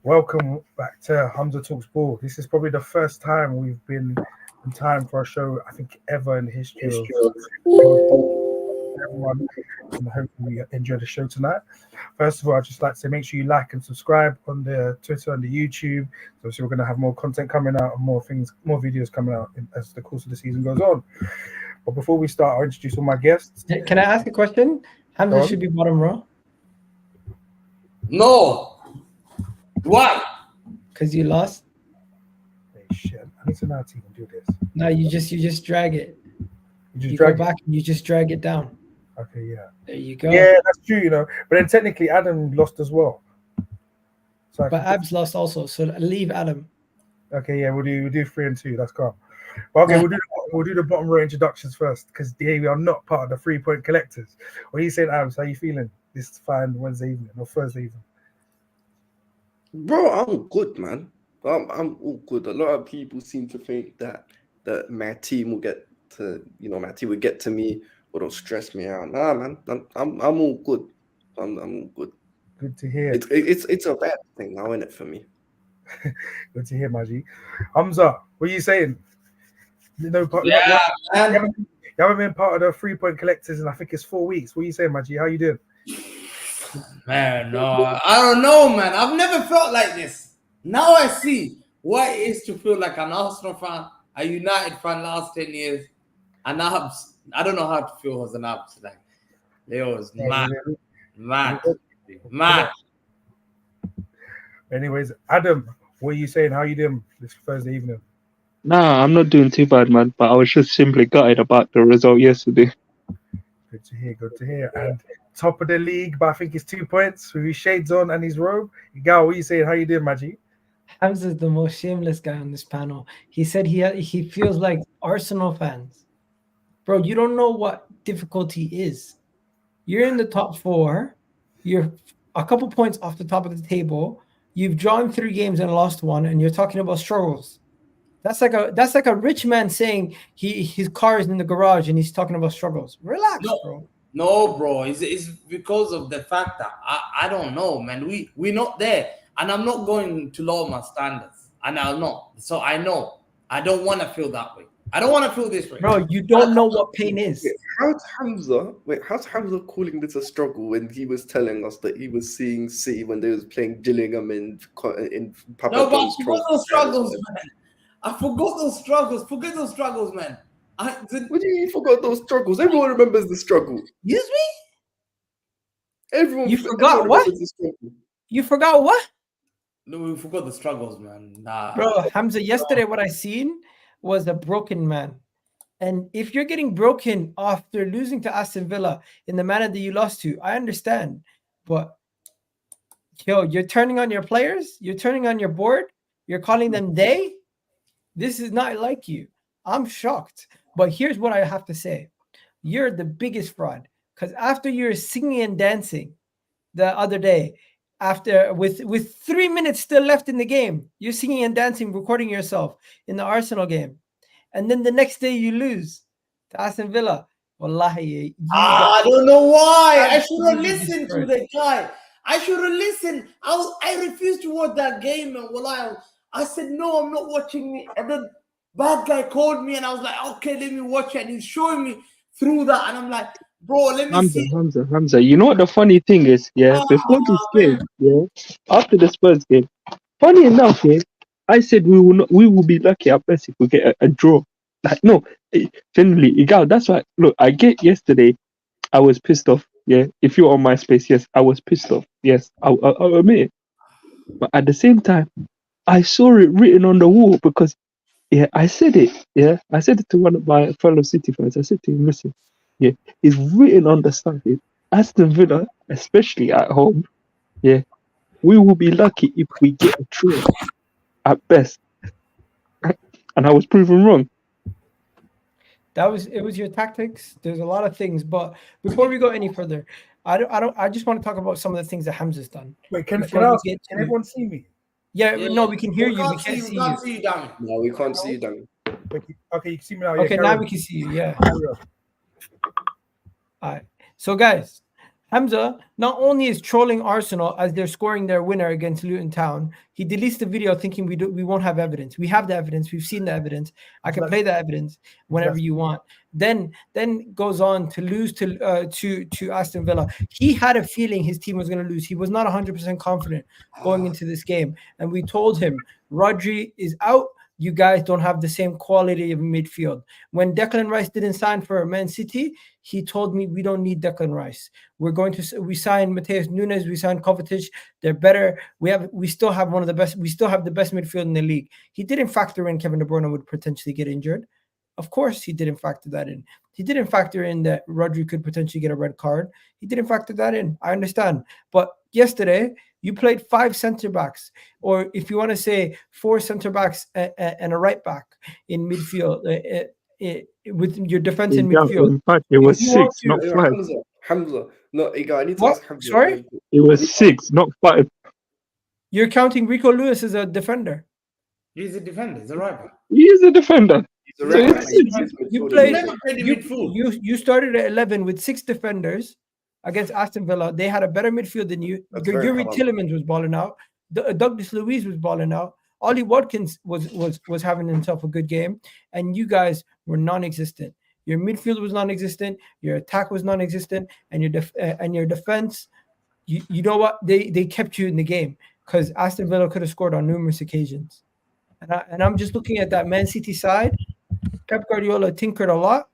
Welcome back to HamzaTalksBall. This is probably the first time we've been in time for a show, I think, ever in the history of everyone. And hopefully you enjoy the show tonight. First of all, I'd just like to say make sure you like and subscribe on the Twitter and the YouTube. So we're going to have more content coming out and more things, more videos coming out as the course of the season goes on. But before we start, I'll introduce all my guests. Can I ask a question? Hamza should be bottom row. No. Why? Because you lost. Hey, shit. I need to know how to even do this. No, you just drag it. You go back and you just drag it down. Okay, yeah. There you go. Yeah, that's true, But then technically Adam lost as well. So but Abs lost also, so leave Adam. Okay, yeah, we'll do 3 and 2. That's calm. But okay, we'll do the bottom row introductions first, because we are not part of the 3-point collectors. What are you saying, Abs? How you feeling this fine Wednesday evening or Thursday evening? Bro, I'm good, man. I'm all good. A lot of people seem to think that my team will get to, my team will get to me or they'll stress me out. Nah, man, I'm all good. I'm all good. Good to hear. It's a bad thing now, isn't it, for me? Good to hear, Maji. Hamza, what are you saying? You haven't been part of the 3-point collectors in I think it's 4 weeks. What are you saying, Maji? How you doing? Man, no, I don't know, man. I've never felt like this. Now I see what it is to feel like an Arsenal fan, a United fan last 10 years, and I don't know how to feel as an Abs. Like, it was mad. Anyways, Adam, what are you saying? How you doing this Thursday evening? Nah, I'm not doing too bad, man. But I was just simply gutted about the result yesterday. Good to hear. And top of the league, but I think it's 2 points with his shades on and his robe. Egal, what are you saying? How you doing, Maji? Hamza's the most shameless guy on this panel. He said he feels like Arsenal fans. Bro, you don't know what difficulty is. You're in the top 4. You're a couple points off the top of the table. You've drawn 3 games and lost 1, and you're talking about struggles. That's like a rich man saying his car is in the garage and he's talking about struggles. Relax, bro. No, bro. It's because of the fact that I don't know, man. We're not there, and I'm not going to lower my standards, and I'll not. So I know I don't want to feel that way. I don't want to feel this way, bro. You don't know what pain is. How's Hamza calling this a struggle when he was telling us that he was seeing City when they was playing Gillingham in Papa? No, but I forgot those struggles, man. I forgot those struggles. Forget those struggles, man. What do you mean you forgot those struggles? Everyone remembers the struggle. Excuse me? You forgot what? You forgot what? No, we forgot the struggles, man. Nah. Bro, Hamza, yesterday what I seen was a broken man. And if you're getting broken after losing to Aston Villa in the manner that you lost to, I understand. But, you're turning on your players? You're turning on your board? You're calling them they? This is not like you. I'm shocked. But here's what I have to say. You're the biggest fraud. Because after you're singing and dancing the other day, after with 3 minutes still left in the game, you're singing and dancing, recording yourself in the Arsenal game. And then the next day you lose to Aston Villa. Wallahi. I don't know why. I should have listened to the guy. I should have listened. I refused to watch that game. And wallahi, I said, no, I'm not watching it. And then bad guy called me and I was like, okay, let me watch it. And he's showing me through that. And I'm like, bro, let me see. Hamza. You know what the funny thing is? Yeah, before this game, after the Spurs game, funny enough, I said we will be lucky at best if we get a draw. Like, no, generally, Egal, that's why, look, I get yesterday, I was pissed off. Yeah, if you're on my space, yes, I was pissed off. Yes, I'll admit it. But at the same time, I saw it written on the wall because, I said it. Yeah, I said it to one of my fellow City fans. I said to him, listen, it's written on the side. Aston Villa, especially at home, we will be lucky if we get a draw at best. And I was proven wrong. It was your tactics. There's a lot of things, but before we go any further, I just want to talk about some of the things that Hamza's done. Wait, can everyone see me? Yeah, no, we can hear you. We can't see you. No, we can't see you, Danny. Okay, you can see me now. Okay, now we can see you. Yeah. All right. So, guys, Hamza not only is trolling Arsenal as they're scoring their winner against Luton Town, he deletes the video thinking we won't have evidence. We have the evidence. We've seen the evidence. I can play the evidence whenever you want. Then goes on to lose to Aston Villa. He had a feeling his team was going to lose. He was not 100% confident going into this game, and we told him Rodri is out. You guys don't have the same quality of midfield. When Declan Rice didn't sign for Man City, he told me we don't need Declan Rice. We signed Mateus Nunes, we signed Kovacic. They're better. We still have one of the best. We still have the best midfield in the league. He didn't factor in Kevin De Bruyne would potentially get injured. Of course, he didn't factor that in. He didn't factor in that Rodri could potentially get a red card. He didn't factor that in. I understand. But yesterday, you played 5 center backs, or if you want to say 4 center backs and a right back in midfield with your defense in midfield. In fact, it was 6, not 5. Hamza. No, Egal, I need to What? ask Hamza. Sorry? It was 6, not 5. You're counting Rico Lewis as a defender. He's a defender. He's a right back. He is a defender. He's a right back. You started at 11 with 6 defenders against Aston Villa. They had a better midfield than you. Yuri Tillemans was balling out. Douglas Luiz was balling out. Ollie Watkins was having himself a good game, and you guys were non-existent. Your midfield was non-existent. Your attack was non-existent, and your defense. You know what? They kept you in the game because Aston Villa could have scored on numerous occasions. And I'm just looking at that Man City side. Pep Guardiola tinkered a lot,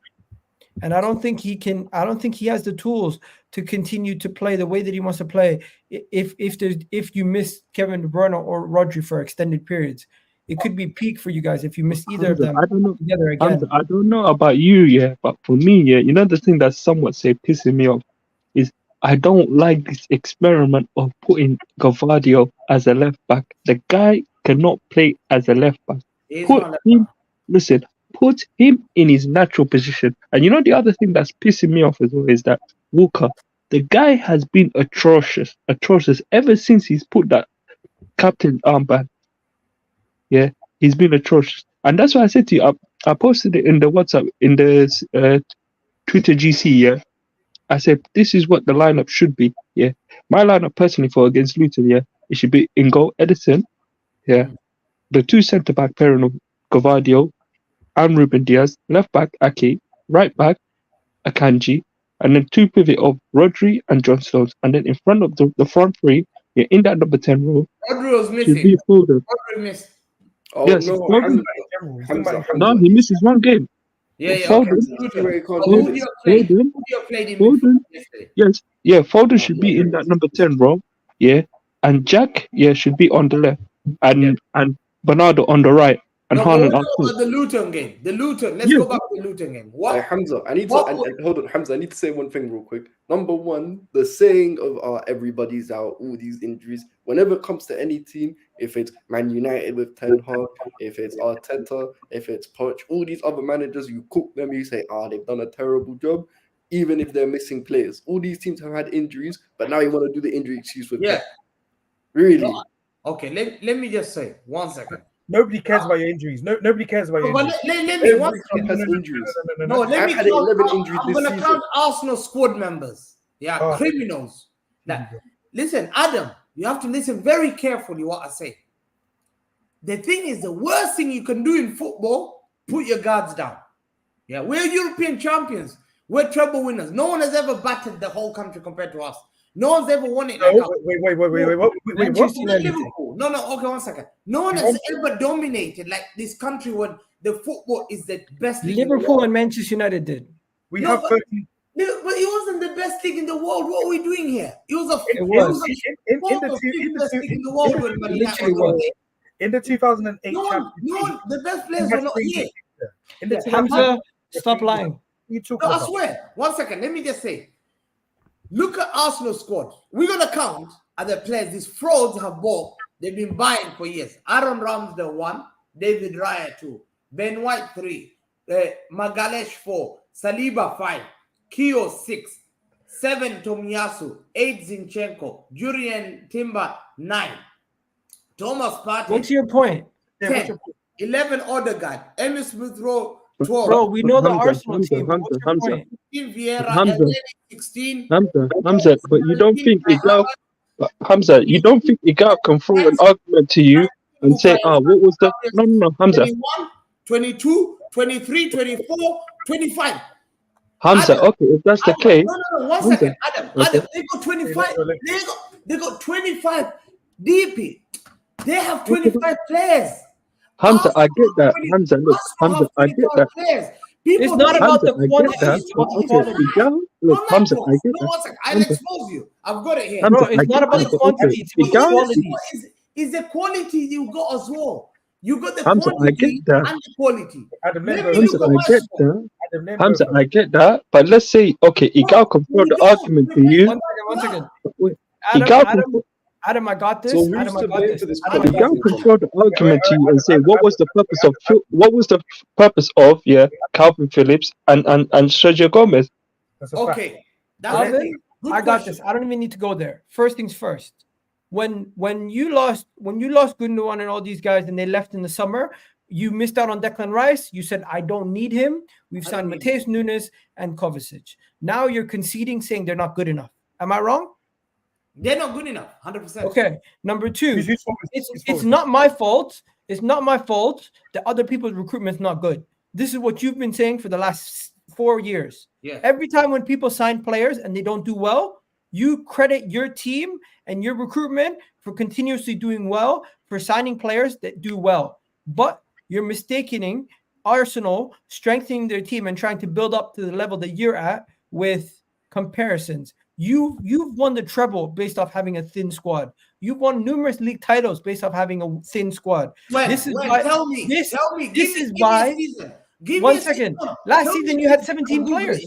and I don't think he can. I don't think he has the tools to continue to play the way that he wants to play. If you miss Kevin De Bruyne or Rodri for extended periods, it could be peak for you guys if you miss either of them together again. I don't know about you, but for me, you know the thing that's somewhat pissing me off is I don't like this experiment of putting Gvardiol as a left back. The guy cannot play as a left back. Put him in his natural position. And you know the other thing that's pissing me off as well is that Walker, the guy has been atrocious ever since he's put that captain armband. Yeah, he's been atrocious. And that's why I said to you, I posted it in the WhatsApp, in the Twitter GC, yeah. I said, this is what the lineup should be, yeah. My lineup personally for against Luton, yeah, it should be in goal, Edison, yeah. The 2 centre-back pairing of Gvardiol and Ruben Diaz, left back, Ake, right back, Akanji, and then 2 pivot of Rodri and John Stones. And then in front of the front 3, yeah, in that number 10 role, Rodri was missing. Rodri missed. Oh, yes, no, Hamza. No, he misses 1 game. Foden. Yes, yeah, Foden should be in that number 10 role, yeah, and Jack, yeah, should be on the left, and Bernardo on the right, and Haaland on top. The Luton game. Let's go back to the Luton game. What? Hamza, hold on, Hamza. I need to say one thing real quick. Number 1, the saying of everybody's out, all these injuries. Whenever it comes to any team, if it's Man United with Ten Hag, if it's Arteta, if it's Poch, all these other managers, you cook them, you say, they've done a terrible job, even if they're missing players. All these teams have had injuries, but now you want to do the injury excuse with Pep. Really? No, okay, let me just say 1 second. Nobody cares about your injuries. Nobody cares about your injuries. Let me one second. No, let me count. I'm going to count Arsenal squad members. They are criminals. Now, listen, Adam, you have to listen very carefully what I say. The thing is, the worst thing you can do in football, put your guards down. Yeah, we're European champions. We're treble winners. No one has ever battered the whole country compared to us. No one's ever won it. Wait, what? Liverpool. No, okay, 1 second. No one has ever dominated like this country when the football is the best league. Liverpool and Manchester United did. But it wasn't the best league in the world. What are we doing here? It was in the 2008 the best players were not here. Hamza, stop lying. I swear. 1 second. Let me just say. Look at Arsenal squad. We're going to count at the players these frauds have bought. They've been buying for years. Aaron Ramsdale 1, David Raya 2, Ben White 3, Magalesh 4, Saliba 5, Kio 6, 7 Tomiyasu, 8 Zinchenko, Julian Timber 9, Thomas Partey. What's your point? 10, 11 Odegaard, Emil Smith Rowe 12. Bro, we know the Hamza, Arsenal Hamza, team. Hamza, What's your Hamza. point? 15 Vieira, Hamza. Athletic 16. Hamza, but you don't think Egal, Hamza, you don't think Egal can throw an argument to you and say, what was the, no, Hamza. 21, 22, 23, 24, 25. Hamza, Adam, okay, if that's the case. No, 1 Hamza, second. Adam, okay. they got 25. They got 25 DP. They have 25 players. Hamza, I get that. Hamza, look, Hamza, I get that. It's not about the quantity, it's about the quality. Egal, look, Hamza, I get No, 1 second. I'll expose you. I've got it here. Hamza, Bro, it's not about the quantity, it's about the quality. Is the quality you got as well. You got the Hamza, I quantity get that. and the quality. Hamza, I get that. Hamza, I get that. But let's say, okay, Egal can throw the argument to you. 1 second. Adam, I got this. So who's Adam, I to got blame this. for this Adam, I got Egal this. can throw the argument to you and say, what was the purpose of Calvin Phillips and Sergio Gomez? Okay. Alvin, I got this. I don't even need to go there. First things first. When you lost Gundogan and all these guys and they left in the summer, you missed out on Declan Rice. You said, I don't need him. We've signed Mateus Nunes and Kovacic. Now you're conceding, saying they're not good enough. Am I wrong? They're not good enough. 100%. Okay. Number two, it's not my fault. It's not my fault that other people's recruitment is not good. This is what you've been saying for the last 4 years. Yeah. Every time when people sign players and they don't do well, you credit your team and your recruitment for continuously doing well, for signing players that do well. But you're mistaking Arsenal strengthening their team and trying to build up to the level that you're at with comparisons. You've won the treble based off having a thin squad. You've won numerous league titles based off having a thin squad. This is why. Tell me. This is why. 1 second. Last season you had 17 players.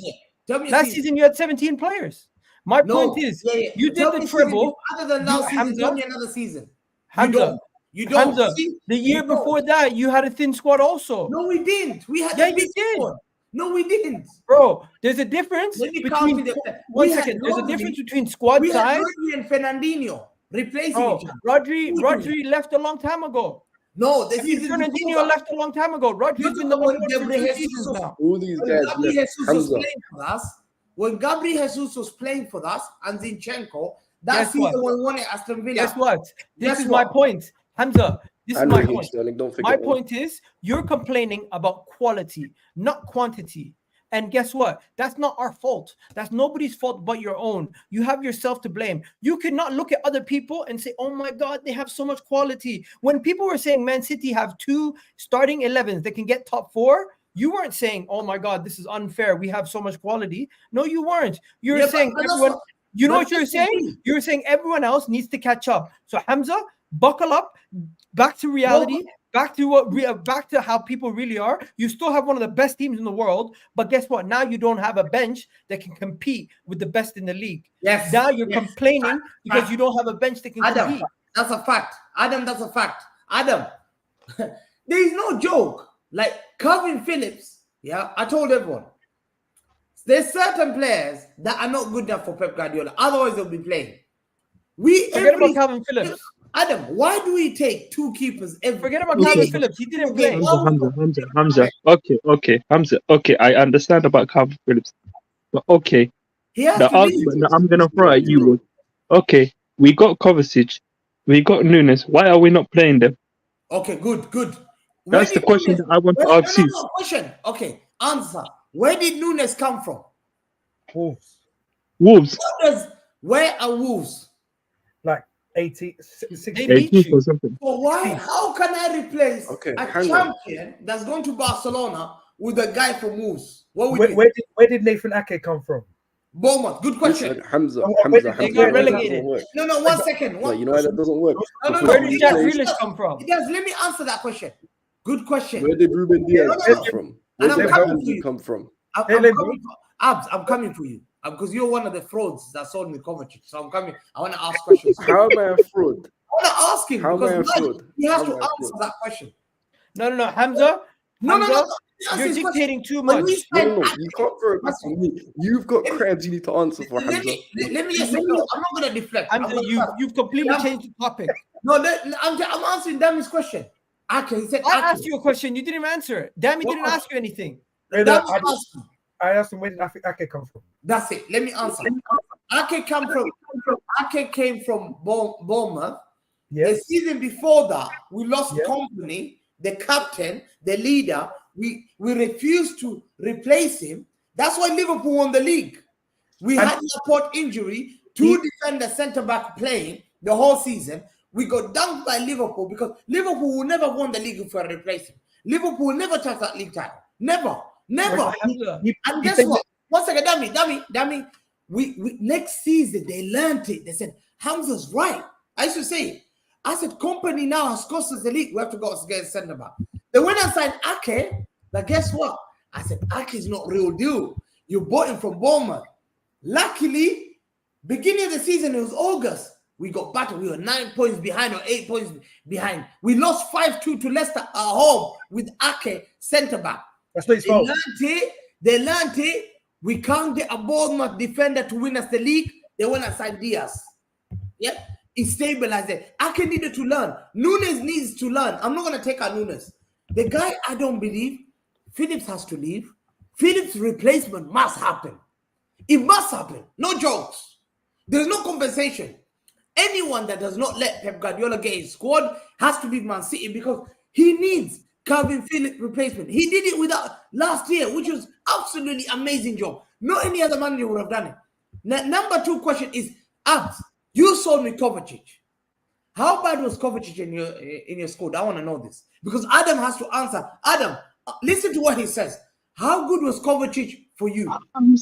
Last season you had 17 players. My point is, you did the treble. Other than last season, tell me another season. Hamza, you don't. Hamza, the year before that, you had a thin squad also. No, we didn't. We had you did. Squad. No, we didn't. Bro, there's a difference between... One second. There's a difference between squad we size... We had Rodri and Fernandinho replacing each other. Rodri left a long time ago. No, this is Fernandinho left a long time ago. Rodri's been the number one for 2 seasons now. All these guys when Gabriel Jesus was playing for us and Zinchenko, that season we won at Aston Villa. Guess what? This is my point. Hamza, this is my point. My point is you're complaining about quality, not quantity. And guess what? That's not our fault. That's nobody's fault but your own. You have yourself to blame. You cannot look at other people and say, oh my God, they have so much quality. When people were saying Man City have 2 starting 11s that can get top 4, you weren't saying, oh my God, this is unfair. We have so much quality. No, you weren't. You were saying everyone, you know what you're saying? You were saying everyone else needs to catch up. So Hamza, buckle up, back to reality. Back to how people really are. You still have one of the best teams in the world, but guess what? Now you don't have a bench that can compete with the best in the league. Yes. Now you're complaining because you don't have a bench that can compete. That's a fact. Adam, that's a fact. Adam, there is no joke. Like Calvin Phillips, I told everyone. There's certain players that are not good enough for Pep Guardiola. Otherwise, they'll be playing. Forget about Calvin Phillips. Adam, why do we take 2 keepers every? Forget about Calvin Phillips. He didn't play. Hamza. Okay, Hamza. Okay, I understand about Calvin Phillips, but okay, the argument that I'm gonna throw at you was, okay, we got Kovacic, we got Nunes. Why are we not playing them? Okay, good. That's the question that I want to ask you. Question. Okay, answer. Where did Nunes come from? Wolves. Where are Wolves? Like 80 or something. So why? How can I replace a champion that's going to Barcelona with a guy from Wolves? Where did Nathan Ake come from? Bournemouth. Good question. Hamza. They got relegated. No, 1 second. You know why that doesn't work? Where did Jack Grealish come from? Yes, let me answer that question. Good question. Where did Ruben Diaz come from? Where did Hamza come from? I'm coming for you. Because you're one of the frauds that sold me Kovacic. So I'm coming. I want to ask questions. How am I a fraud? I want to ask him. How am I a fraud? He has to answer that question. No. Hamza. No. You're dictating too much. No, you can't throw it back to me. You've got crimes you need to answer for, Hamza. Let me just say, no, I'm not going to deflect. Hamza, you've completely changed the topic. No, I'm answering Dami's question. Ake. He said I Ake. asked you a question. You didn't answer it. Damn, didn't ask you anything. I asked him, where did Ake come from? That's it. Let me answer. Ake came from Bournemouth. Yeah. The season before that, we lost Company, the captain, the leader. We refused to replace him. That's why Liverpool won the league. We had Laporte injury, 2 defender centre-back playing the whole season. We got dunked by Liverpool because Liverpool will never won the league if we replace him. Liverpool will never touch that league title. Never. And guess what? One second, dummy. We next season they learned it. They said Hamza's right. I used to say it. I said Company now has cost us the league. We have to go get a centre back. They went and signed Ake. But guess what? I said Ake is not real deal. You bought him from Bournemouth. Luckily, beginning of the season it was August. We got battered. We were 9 points behind or 8 points behind. We lost 5-2 to Leicester at home with Ake centre back. That's not his fault. They learned it. We can't get a Bournemouth defender to win us the league. They went and signed Diaz. Yeah, it stabilized it. Ake needed to learn. Nunes needs to learn. I'm not going to take out Nunes. The guy, I don't believe, Phillips has to leave. Phillips' replacement must happen. It must happen. No jokes. There's no compensation. Anyone that does not let Pep Guardiola get his squad has to be Man City because he needs Calvin Phillips replacement. He did it without last year, which was absolutely amazing job. No any other manager would have done it. Now, number 2 question is, Abs, you sold me Kovacic. How bad was Kovacic in your squad? I want to know this because Adam has to answer. Adam, listen to what he says. How good was Kovacic for you?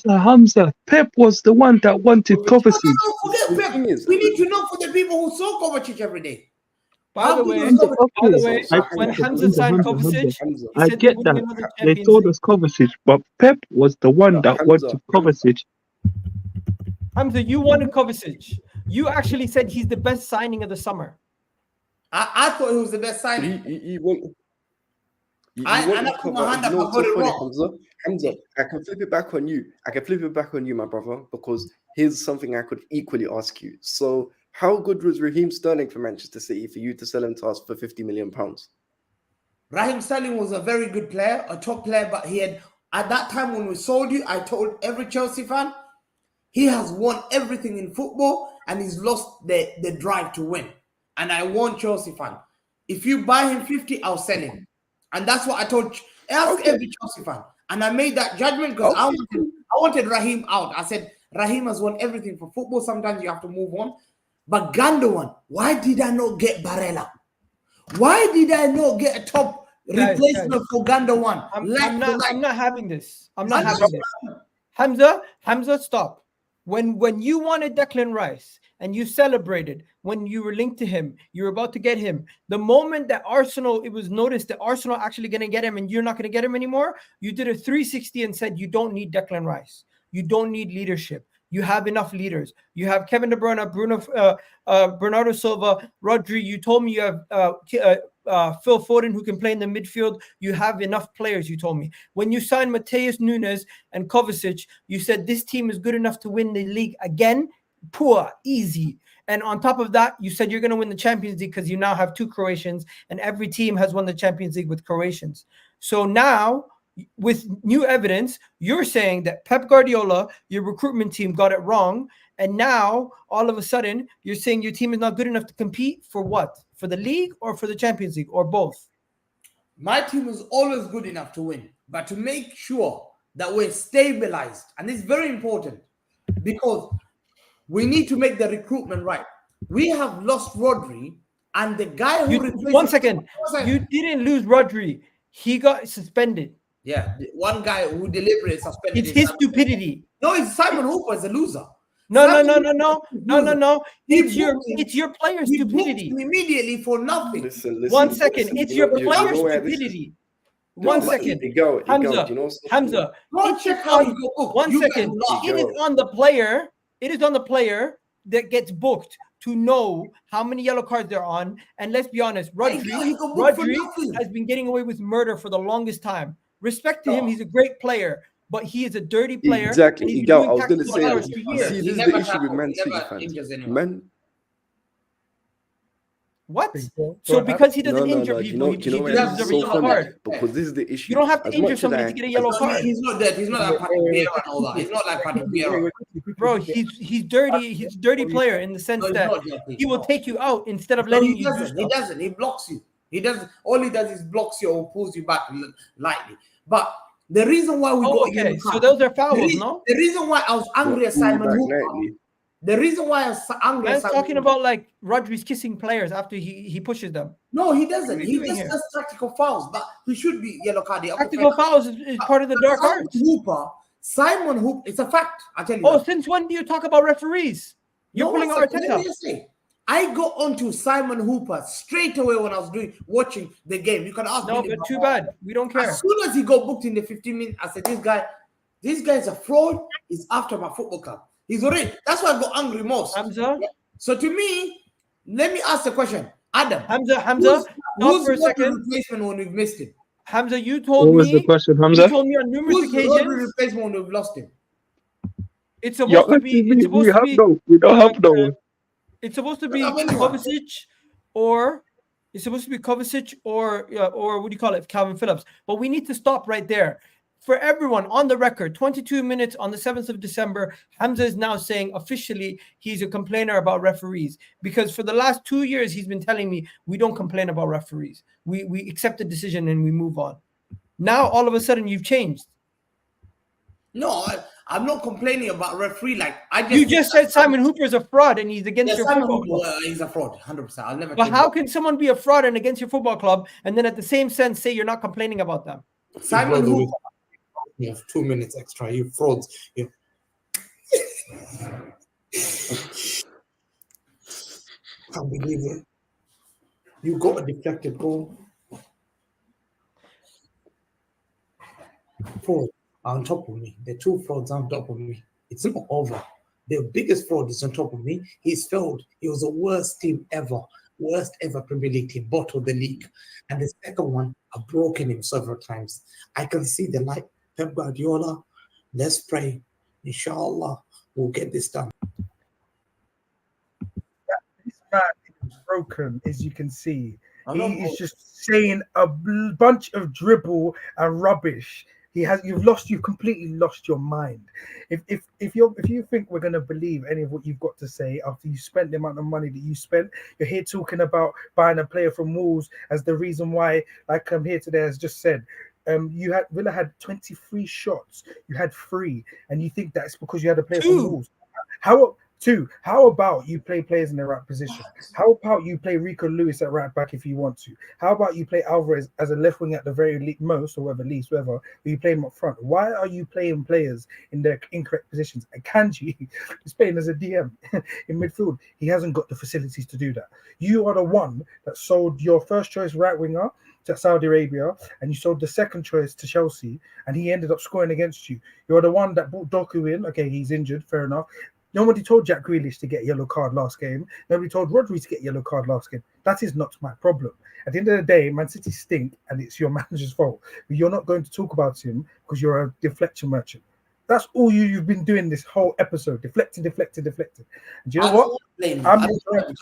Hamza. Pep was the one that wanted Kovacic. No, Pep. We need to know for the people who saw Kovacic every day. By the way, when Hamza signed Kovacic, I get that. They told us Kovacic, but Pep was the one that wanted Kovacic. Hamza, you wanted Kovacic. You actually said he's the best signing of the summer. I thought he was the best signing. Hamza, I can flip it back on you. My brother, because here's something I could equally ask you. So, how good was Raheem Sterling for Manchester City for you to sell him to us for £50 million? Raheem Sterling was a very good player, a top player, but he had, at that time when we sold you, I told every Chelsea fan, he has won everything in football and he's lost the drive to win. And I warned Chelsea fan, if you buy him 50, I'll sell him. And that's what I told. Ask every Chelsea fan. And I made that judgment because I wanted Raheem out. I said, Raheem has won everything for football. Sometimes you have to move on. But Gundogan, why did I not get Barella? Why did I not get a top replacement for Gundogan? I'm not having this. I'm not having this. Hamza, stop. When you wanted Declan Rice and you celebrated when you were linked to him, you were about to get him. The moment that it was noticed that Arsenal actually going to get him and you're not going to get him anymore, you did a 360 and said you don't need Declan Rice. You don't need leadership. You have enough leaders. You have Kevin De Bruyne, Bernardo Silva, Rodri. You told me you have Phil Foden who can play in the midfield. You have enough players, you told me. When you signed Mateus Nunes and Kovacic, you said this team is good enough to win the league again. Poor, easy. And on top of that, you said you're going to win the Champions League because you now have 2 Croatians and every team has won the Champions League with Croatians. So now, with new evidence, you're saying that Pep Guardiola, your recruitment team, got it wrong. And now, all of a sudden, you're saying your team is not good enough to compete for what? For the league or for the Champions League or both? My team is always good enough to win. But to make sure that we're stabilized, and it's very important because we need to make the recruitment right. We have lost Rodri, and the guy who replaced... One second. You didn't lose Rodri. He got suspended. Yeah, one guy who deliberately suspended. It's his stupidity. No, it's Simon Hooper is a loser. No. It's your player's stupidity. Immediately for nothing. Listen, 1 second. It's your player's stupidity. 1 second. Hamza. Go check how you go. 1 second. It is on the player. It is on the player that gets booked to know how many yellow cards they're on. And let's be honest, Rodri has been getting away with murder for the longest time. Respect to him, he's a great player, but he is a dirty player. Exactly. Egal, I was going to say, see, this is the issue with Man City fans. What? Go So on, because he doesn't No. injure Do people, you know he why doesn't this is deserve a so yellow funny? card. Because this is the issue. You don't have to As injure much as somebody to get a yellow card. He's not that. He's not like Patrick Vieira and all that. He's not like Patrick Vieira. Bro, he's dirty. He's a dirty player in the sense No, he's that not dirty. he will take you out instead of No, letting he you do doesn't. He stuff. doesn't. He blocks you. He doesn't. All he does is blocks you or pulls you back lightly. But the reason why we Oh, got okay. yellow So card, those are fouls, no? the reason why I was angry at Simon Back Hooper. nightly. The reason why I was angry at Man's Simon talking Hooper. about like Rodri's kissing players after he pushes them. No, he What are doesn't. we He doing just here? does tactical fouls, but he should be yellow carded. Okay, Tactical fair enough. fouls is part of the dark Simon arts. Hooper. Simon Hooper. It's a fact. I tell you. Oh, that. since when do you talk about referees? You're No, pulling one our second, let me just say. I got onto Simon Hooper straight away when I was watching the game. You can ask No, me. but too bad. We don't care. As soon as he got booked in the 15 minutes, I said, this guy is a fraud. He's after my football club. He's already. That's why I got angry most. Hamza, So to me, let me ask the question. Adam. Hamza, Who's stop for a Rodri second. replacement when we've missed him? Hamza, you told What was the me. question, You Hamza? told me on numerous Who's Rodri occasions. replacement when we've lost him? It's You're supposed to be. asking It's me. supposed We to have be. no. We don't have no one. It's supposed to be Don't have anyone. Kovacic, or it's supposed to be Kovacic or what do you call it, Calvin Phillips. But we need to stop right there. For everyone on the record, 22 minutes on the 7th of December, Hamza is now saying officially he's a complainer about referees, because for the last 2 years he's been telling me we don't complain about referees. We accept the decision and we move on. Now all of a sudden you've changed. No, I'm not complaining about referee. Like You just said Simon Hooper is a fraud and he's against your Simon football Hooper, club. he's a fraud, 100%. I'll never. But change how that. can someone be a fraud and against your football club and then at the same sense say you're not complaining about them? Simon Hooper? You have 2 minutes extra. You frauds. You. Can't believe it. You got a deflected goal. Fraud are on top of me. The two frauds are on top of me. It's not over. The biggest fraud is on top of me. He's failed. He was the worst team ever. Worst ever Premier League team. Bottled the league. And the second one, I've broken him several times. I can see the light. Pep Guardiola, let's pray. Inshallah, we'll get this done. This man is broken, as you can see. I'm not He is just saying a bunch of dribble and rubbish. You've completely lost your mind. If you think we're gonna believe any of what you've got to say after you spent the amount of money that you spent, you're here talking about buying a player from Wolves as the reason why, like I'm here today has just said. Villa had 23 shots. You had 3, and you think that's because you had a player from Wolves. How about you play players in the right position? How about you play Rico Lewis at right back if you want to? How about you play Alvarez as a left wing at the very most, or whatever, you play him up front? Why are you playing players in their incorrect positions? And Kanji is playing as a DM in midfield. He hasn't got the facilities to do that. You are the one that sold your first choice right winger to Saudi Arabia, and you sold the second choice to Chelsea, and he ended up scoring against you. You're the one that brought Doku in. Okay, he's injured, fair enough. Nobody told Jack Grealish to get a yellow card last game. Nobody told Rodri to get a yellow card last game. That is not my problem. At the end of the day, Man City stink, and it's your manager's fault. But you're not going to talk about him because you're a deflection merchant. That's all you've been doing this whole episode, deflecting. And do you know what? I'm enjoying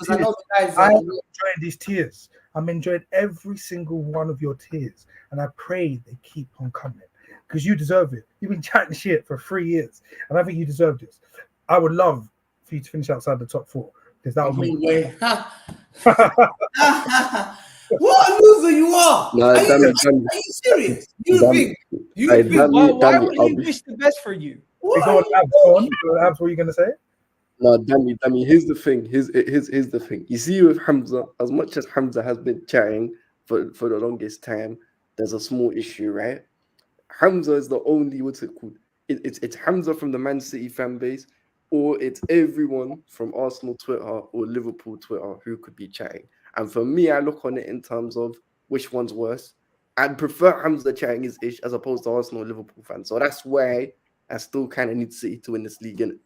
these tears. I'm enjoying every single one of your tears, and I pray they keep on coming because you deserve it. You've been chatting shit for 3 years, and I think you deserve this. I would love for you to finish outside the top 4 because that would make. What a loser you are! No, Are you serious? Why would he wish the best for you? Abs, what are you going to say? No, Danny. Here's the thing. Here's the thing. You see, with Hamza, as much as Hamza has been chatting for the longest time, there's a small issue, right? Hamza is the only, what's it called? It's Hamza from the Man City fan base, or it's everyone from Arsenal Twitter or Liverpool Twitter who could be chatting. And for me, I look on it in terms of which one's worse. I'd prefer Hamza chatting his ish as opposed to Arsenal or Liverpool fans. So that's why I still kind of need City to win this league, innit?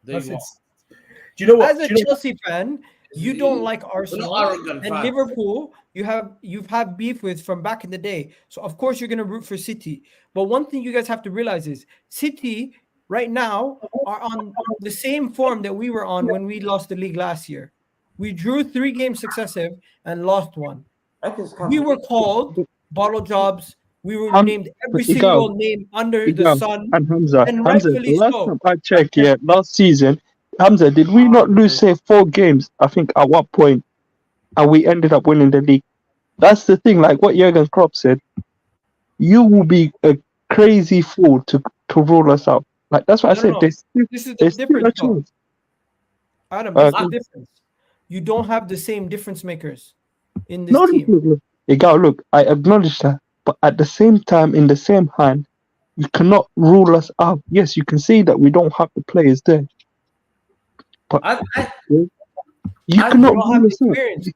There you are. Do you know what? As a Chelsea fan, you don't like Arsenal and Liverpool. You've had beef with from back in the day. So of course you're going to root for City. But one thing you guys have to realize is City right now are on the same form that we were on when we lost the league last year. We drew 3 games successive and lost 1. Records can't We be- were called bottle jobs. We were Ham- named every Egal, single name under the Egal, sun, and Hamza. and Hamza, the rightfully last so. time I checked, last season, Hamza, did we not lose, say, 4 games, I think, at what point, and we ended up winning the league? That's the thing, like what Jurgen Klopp said, you will be a crazy fool to rule us out. Like, that's what I said. No. There's This is the still a difference, though. chance. Adam, that's the Go- difference. You don't have the same difference makers in this No, team. look. Egal, look, I acknowledge that. But at the same time, in the same hand, you cannot rule us out. Yes, you can say that we don't have the players there. But I, you I cannot You don't have rule the us out. experience.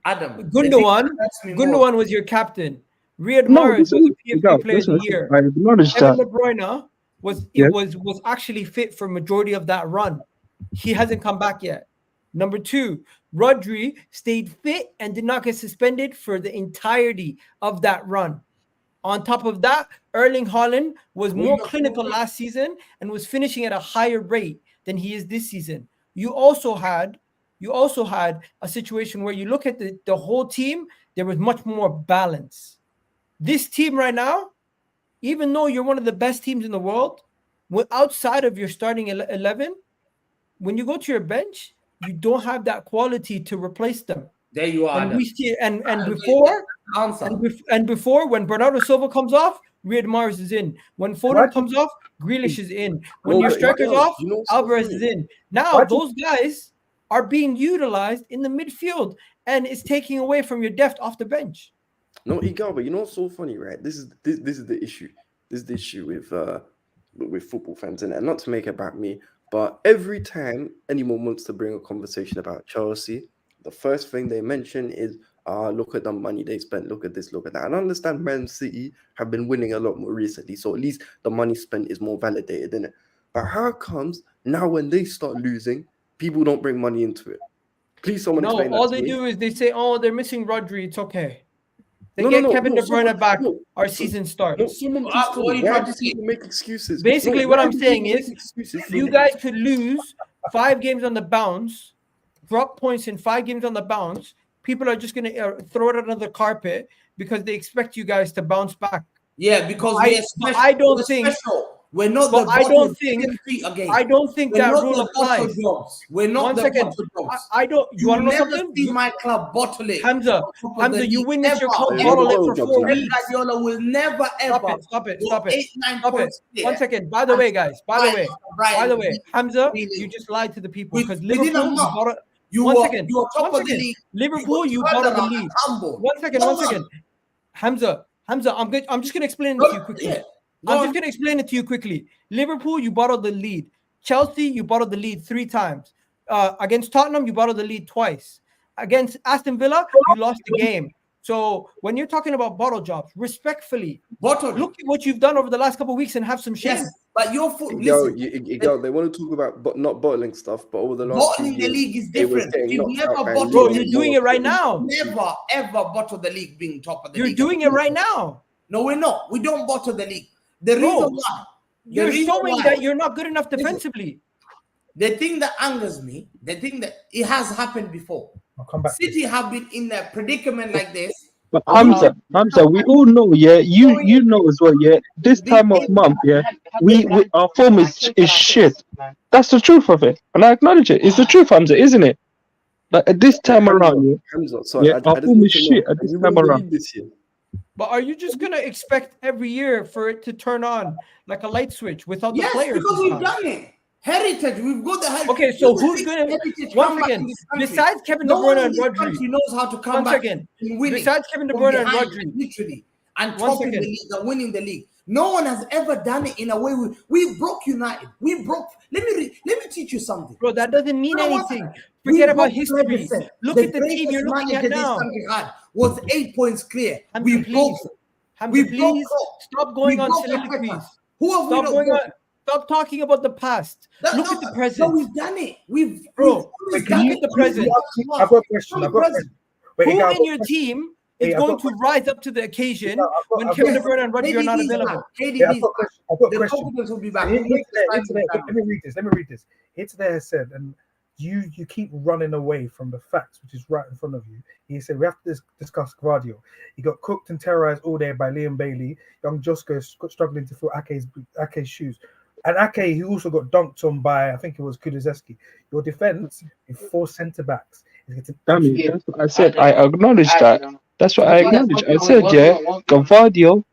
Adam, the thing Gundogan, that hurts me more- Gundogan was your captain. Riyad No, Mahrez was listen, the PFA Egal, Player of the listen, Year. I acknowledge Kevin that. De Bruyne was Yes. was actually fit for majority of that run. He hasn't come back yet. Number 2, Rodri stayed fit and did not get suspended for the entirety of that run. On top of that, Erling Haaland was more clinical last season and was finishing at a higher rate than he is this season. You also had a situation where you look at the whole team, there was much more balance. This team right now, even though you're one of the best teams in the world, outside of your starting 11, when you go to your bench, you don't have that quality to replace them. There you are. And Adam. we see, and Adam, before, answer. and before, when Bernardo Silva comes off, Riyad Mahrez is in. When Foden Why comes off, Grealish is in. When No, your but striker's Egal, off, you know what's so Alvarez funny? is in. Now Why do- those guys are being utilized in the midfield, and it's taking away from your depth off the bench. No, Egal, but you know what's so funny, right? This is the issue. This is the issue with football fans, and not to make it about me, but every time anyone wants to bring a conversation about Chelsea, the first thing they mention is, look at the money they spent, look at this, look at that. And I understand Man City have been winning a lot more recently, so at least the money spent is more validated, isn't it? But how comes now when they start losing, people don't bring money into it? Please, someone No, explain that all to they me. do is they say, "Oh, they're missing Rodri. It's okay." They No, get no, Kevin no, De Bruyne someone- back. no, Our season starts. No, someone What please tell are me, you why trying do to say? people make excuses? Basically, No, what why I'm do saying people is, make excuses? you guys could lose 5 games on the bounce, drop points in 5 games on the bounce. People are just going to throw it under the carpet because they expect you guys to bounce back. Yeah, because I- we're but special. I don't We're think- special. We're not but the I don't bottom think- 10 feet again. I don't think We're that not rule the bottle applies. dogs. We're not One the second. bottle dogs. I don't. You want to know never something? see my club bottle it. Hamza, on top of Hamza, the you league. witnessed your club Ever. bottle it Ever. for 4 Pep weeks. Guardiola will never ever Stop it. go Stop it. 8-9 Stop it. points clear. 1 second. By the way, guys. By the way, Hamza, Really? you just lied to the people With- because within a Liverpool. You month, bought You One were second. you were top One of the second. league. Liverpool, you got bought turned the around league. and humbled. 1 second. Go 1 on. second. Hamza, I'm just gonna explain it Go- to you quickly. yeah. Go I'm on. just gonna explain it to you quickly. Liverpool, you bottled the lead. Chelsea, you bottled the lead 3 times. Against Tottenham, you bottled the lead twice. Against Aston Villa, you lost the game. So when you're talking about bottle jobs, respectfully, Bottled. look at what you've done over the last couple of weeks and have some shame. Yes, but your foot. Yo, Listen, they want to talk about not bottling stuff, but over the last bottling 2 the years, league is they was different. getting We've knocked never out by bottled Bro, the Liverpool. you're league. doing it right now. Never ever bottle the league being top of the You're league. doing it right now. No, we're not. We don't bottle the league. The Bro, reason why. The You're reason showing why- that you're not good enough Listen. defensively. The thing that angers me, the thing that it has happened before. I'll come back. City have been in a predicament like this. But Hamza, we all know, yeah. You know as well, yeah. This time of month, yeah, we our form is shit. That's the truth of it, and I acknowledge it. It's the truth, Hamza, isn't it? Like at this time around, yeah. Hamza, sorry, Yeah, I our just form need is to shit know, at this you time win the around. league this year? But are you just gonna expect every year for it to turn on like a light switch without the Yes, players? because this we've time? done it. Heritage, we've got the heritage. Okay, so Look at who's this gonna heritage once come back again in this country. besides Kevin De No one Bruyne in and this Rodri? country knows how to come 1 back second. and winning. Besides Kevin De from Bruyne and behind, Rodri, literally, and 1 topping the second. league and winning the league. No one has ever done it in a way. We broke United. We broke. Let me teach you something. Bro, that doesn't mean No, anything. we Forget about broke history. Ferguson. Look The at the team you're greatest looking at manager this now. country had was 8 points clear. Hamza, We please. broke. Hamza, We broke please Klopp. stop going We on broke soliloquies. Arteta. Who have we Stop not going broken? on. Stop talking about the past. Look at the present. No, we've done it. We've Bro, always wait, done can you- it. the present. I've got a question. From I've got a present. question. Wait, Who Egal, in your team is I've going got to rise up to the occasion I've got- when I've Kevin got- De Bruyne and Rodri are not KDB's available? back. Yeah, I've KDB's got a back. question. I've got a The question. confidence will be back. Here We'll make the today, signs of let family. me read this. Let me read this. Here today has said, and you keep running away from the facts, which is right in front of you. He said we have to discuss Gvardiol. He got cooked and terrorized all day by Liam Bailey. Young Josko struggling to fill Ake's shoes. And Ake, he also got dunked on by, I think it was Kulusevski. Your defense with 4 centre backs. Damn it, that's what I said. I acknowledge that. That's what I acknowledge. I said, yeah, Gvardiol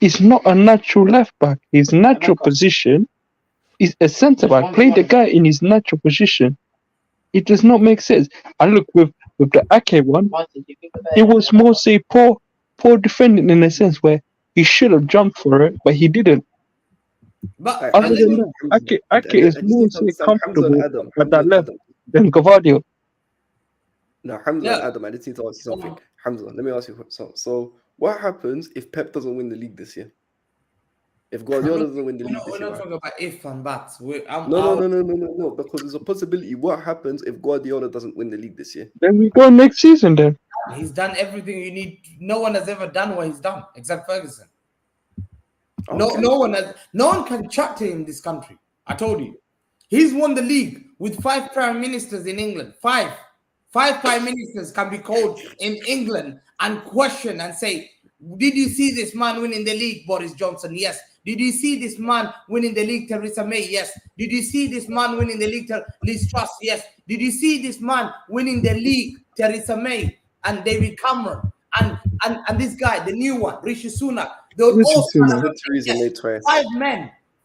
is not a natural left back. His natural position is a centre back. Play the guy in his natural position. It does not make sense. And look, with the Ake one, it was more say poor defending in a sense where he should have jumped for it, but he didn't. But Other than that, Ake is more say comfortable at that left than Gvardiol. No, Hamza Yeah. and Adam, I just need to ask you something. Hamza, let me ask you something. So, what happens if Pep doesn't win the league this year? If Guardiola doesn't win the league we're this not year? talking about if and buts. No, because there's a possibility. What happens if Guardiola doesn't win the league this year? Then we go next season then. He's done everything you need. No one has ever done what he's done except Ferguson. Okay. No one can chat to him in this country. I told you. He's won the league with 5 prime ministers in England. 5 prime ministers can be called in England and question and say, did you see this man winning the league, Boris Johnson? Yes. Did you see this man winning the league, Theresa May? Yes. Did you see this man winning the league, Liz Truss? Yes. Did you see this man winning the league, Theresa May and David Cameron? And this guy, the new one, Rishi Sunak. Those all Theresa May twice.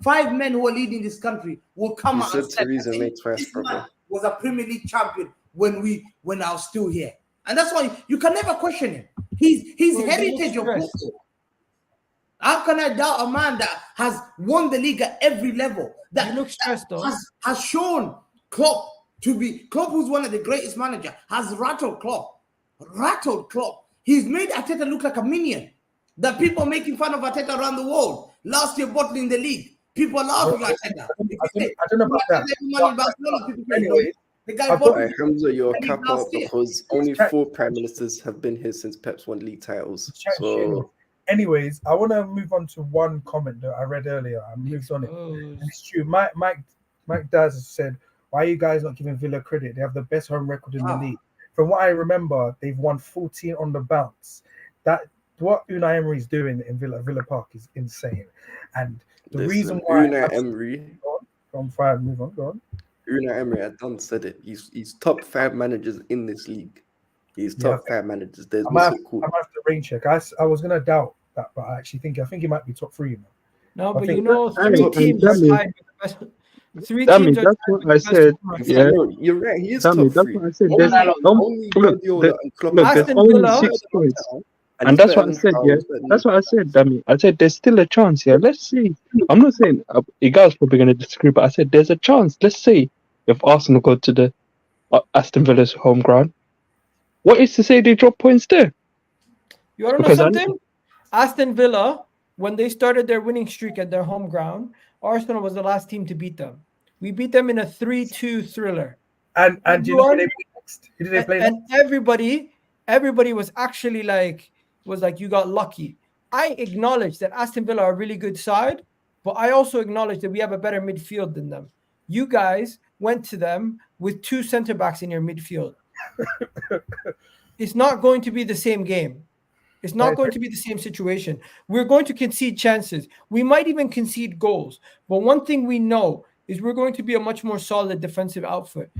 5 men who are leading this country will come out and say, Theresa May twice, this probably. man was a Premier League champion when I was still here. And that's why you can never question him. He's heritage of football. How can I doubt a man that has won the league at every level? That You look stressed, though. has shown Klopp to be Klopp, who's one of the greatest managers, has rattled Klopp. He's made Arteta look like a minion. That people are making fun of Arteta around the world. Last year, bottling the league. People are laughing at Arteta. I don't know about that. Anyway, the guy Right, Hamza, you're a kappa last year. because only 4 prime ministers have been here since Pep's won league titles. So, anyways, I want to move on to one comment that I read earlier. I moved on it. And it's true. Mike Daz has said, why are you guys not giving Villa credit? They have the best home record in the league. From what I remember, they've won 14 on the bounce. What Unai Emery is doing in Villa Park is insane. And the reason why Unai Emery, from 5, move on, go on. Unai Emery, I done said it. He's top 5 managers in this league. He's top 5 managers. There's nothing cool. I might have to rain check. I was gonna doubt that, but I actually think he might be top 3. Man. No, I but think you know, 3 teams are tied with the best. 3 Damn teams it, are that's tied what with I the best said. scorer. Yeah. No, you're right. He is Damn top it, that's 3. what I said. There's Only Guardiola and Klopp. Look, there's Aston only Villa- 6 points. And that's what I said, yeah. That's what I said, damn it. I said there's still a chance, yeah. Let's see. I'm not saying Egal's probably going to disagree, but I said there's a chance. Let's see if Arsenal go to the Aston Villa's home ground. What is to say they drop points there? You want to know Because something? Aston Villa, when they started their winning streak at their home ground, Arsenal was the last team to beat them. We beat them in a 3-2 thriller. And you know who they play next? Who did they play next? And everybody was actually like, you got lucky. I acknowledge that Aston Villa are a really good side, but I also acknowledge that we have a better midfield than them. You guys went to them with 2 center backs in your midfield. It's not going to be the same game. It's not going to be the same situation. We're going to concede chances. We might even concede goals. But one thing we know is we're going to be a much more solid defensive outfit.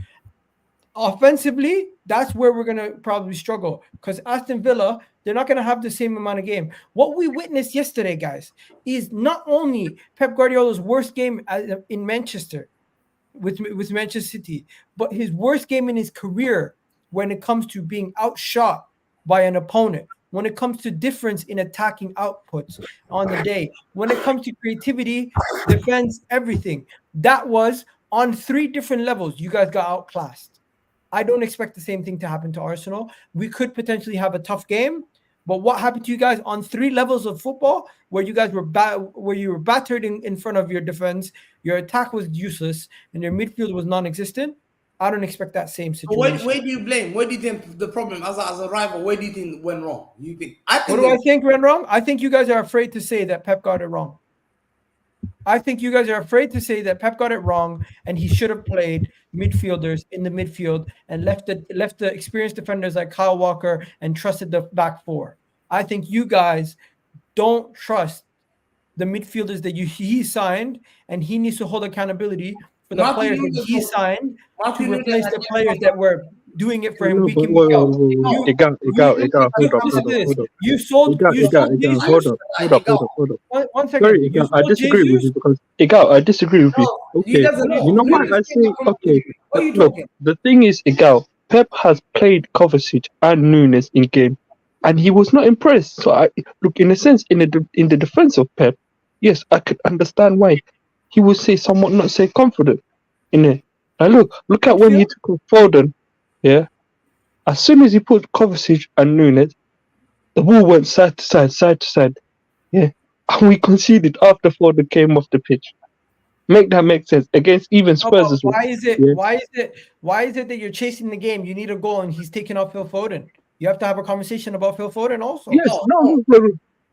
Offensively, that's where we're going to probably struggle because Aston Villa, they're not going to have the same amount of game. What we witnessed yesterday, guys, is not only Pep Guardiola's worst game in Manchester with Manchester City, but his worst game in his career when it comes to being outshot by an opponent, when it comes to difference in attacking outputs on the day, when it comes to creativity, defense, everything. That was on 3 different levels. You guys got outclassed. I don't expect the same thing to happen to Arsenal. We could potentially have a tough game, but what happened to you guys on 3 levels of football where you guys were where you were battered in front of your defense, your attack was useless, and your midfield was non-existent? I don't expect that same situation. Where do you blame? Where do you think the problem as a rival? Where do you think went wrong? What do I think went wrong? I think you guys are afraid to say that Pep got it wrong. I think you guys are afraid to say that Pep got it wrong and he should have played midfielders in the midfield and left the experienced defenders like Kyle Walker and trusted the back four. I think you guys don't trust the midfielders that he signed, and he needs to hold accountability for the players that he signed to replace the players that were doing it for him week in, week out. You sold Jesus. Hold up. One second. Sorry, Egal, I disagree with you because Egal, I disagree with you. Okay, you know what I say? Okay, look, the thing is, Egal, Pep has played Kovacic and Nunes in game, and he was not impressed. So I look, in a sense, in the defense of Pep, yes, I could understand why he would say somewhat not say confident in it. Now look at when he took off Foden. Yeah, as soon as he put Kovacic and Nunes, the ball went side to side. Yeah, and we conceded after Foden came off the pitch. Make that make sense against even Spurs as well. Why is it? Yeah. Why is it that you're chasing the game? You need a goal, and he's taking off Phil Foden. You have to have a conversation about Phil Foden also. Yes,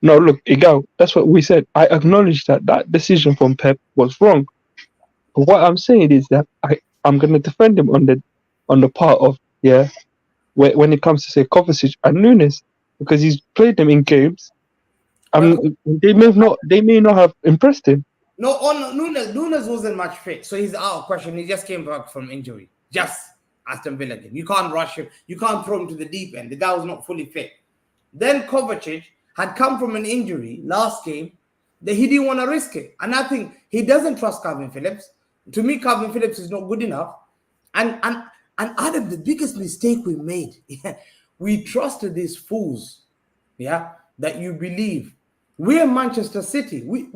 no. Look, Egal, that's what we said. I acknowledge that decision from Pep was wrong. But what I'm saying is that I'm going to defend him on the part of when it comes to say Kovacic and Nunes, because he's played them in games. They may not have impressed him. No, on Nunes wasn't much fit, so he's out of question. He just came back from injury. Just Aston Villa game. You can't rush him. You can't throw him to the deep end. The guy was not fully fit. Then Kovacic had come from an injury last game that he didn't want to risk it. And I think he doesn't trust Calvin Phillips. To me, Calvin Phillips is not good enough. And Adam, the biggest mistake we made, we trusted these fools, that you believe. We're Manchester City. Forget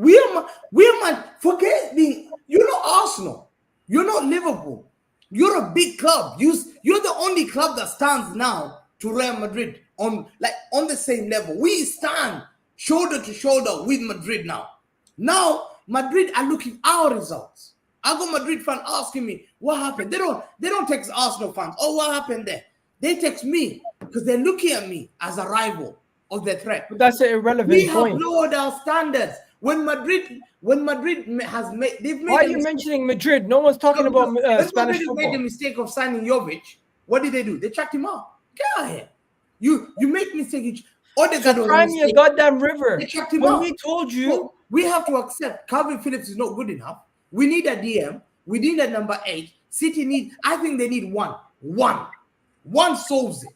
being, you're not Arsenal. You're not Liverpool. You're a big club. You're the only club that stands now to Real Madrid on the same level. We stand shoulder to shoulder with Madrid now. Now Madrid are looking at our results. I got Madrid fan asking me what happened. They don't text Arsenal fans. Oh, what happened there? They text me because they're looking at me as a rival of their threat. But that's an irrelevant point. We have lowered our standards. When Madrid has made, they've made. Why are you mentioning Madrid? No one's talking about Spanish football. Made the mistake of signing Jovic. What did they do? They chucked him out. Get out of here. You make mistake. Cry me a goddamn river. They chucked him when out. we told you, so we have to accept Calvin Phillips is not good enough. We need a DM. We need a number 8. City I think they need one. One solves it.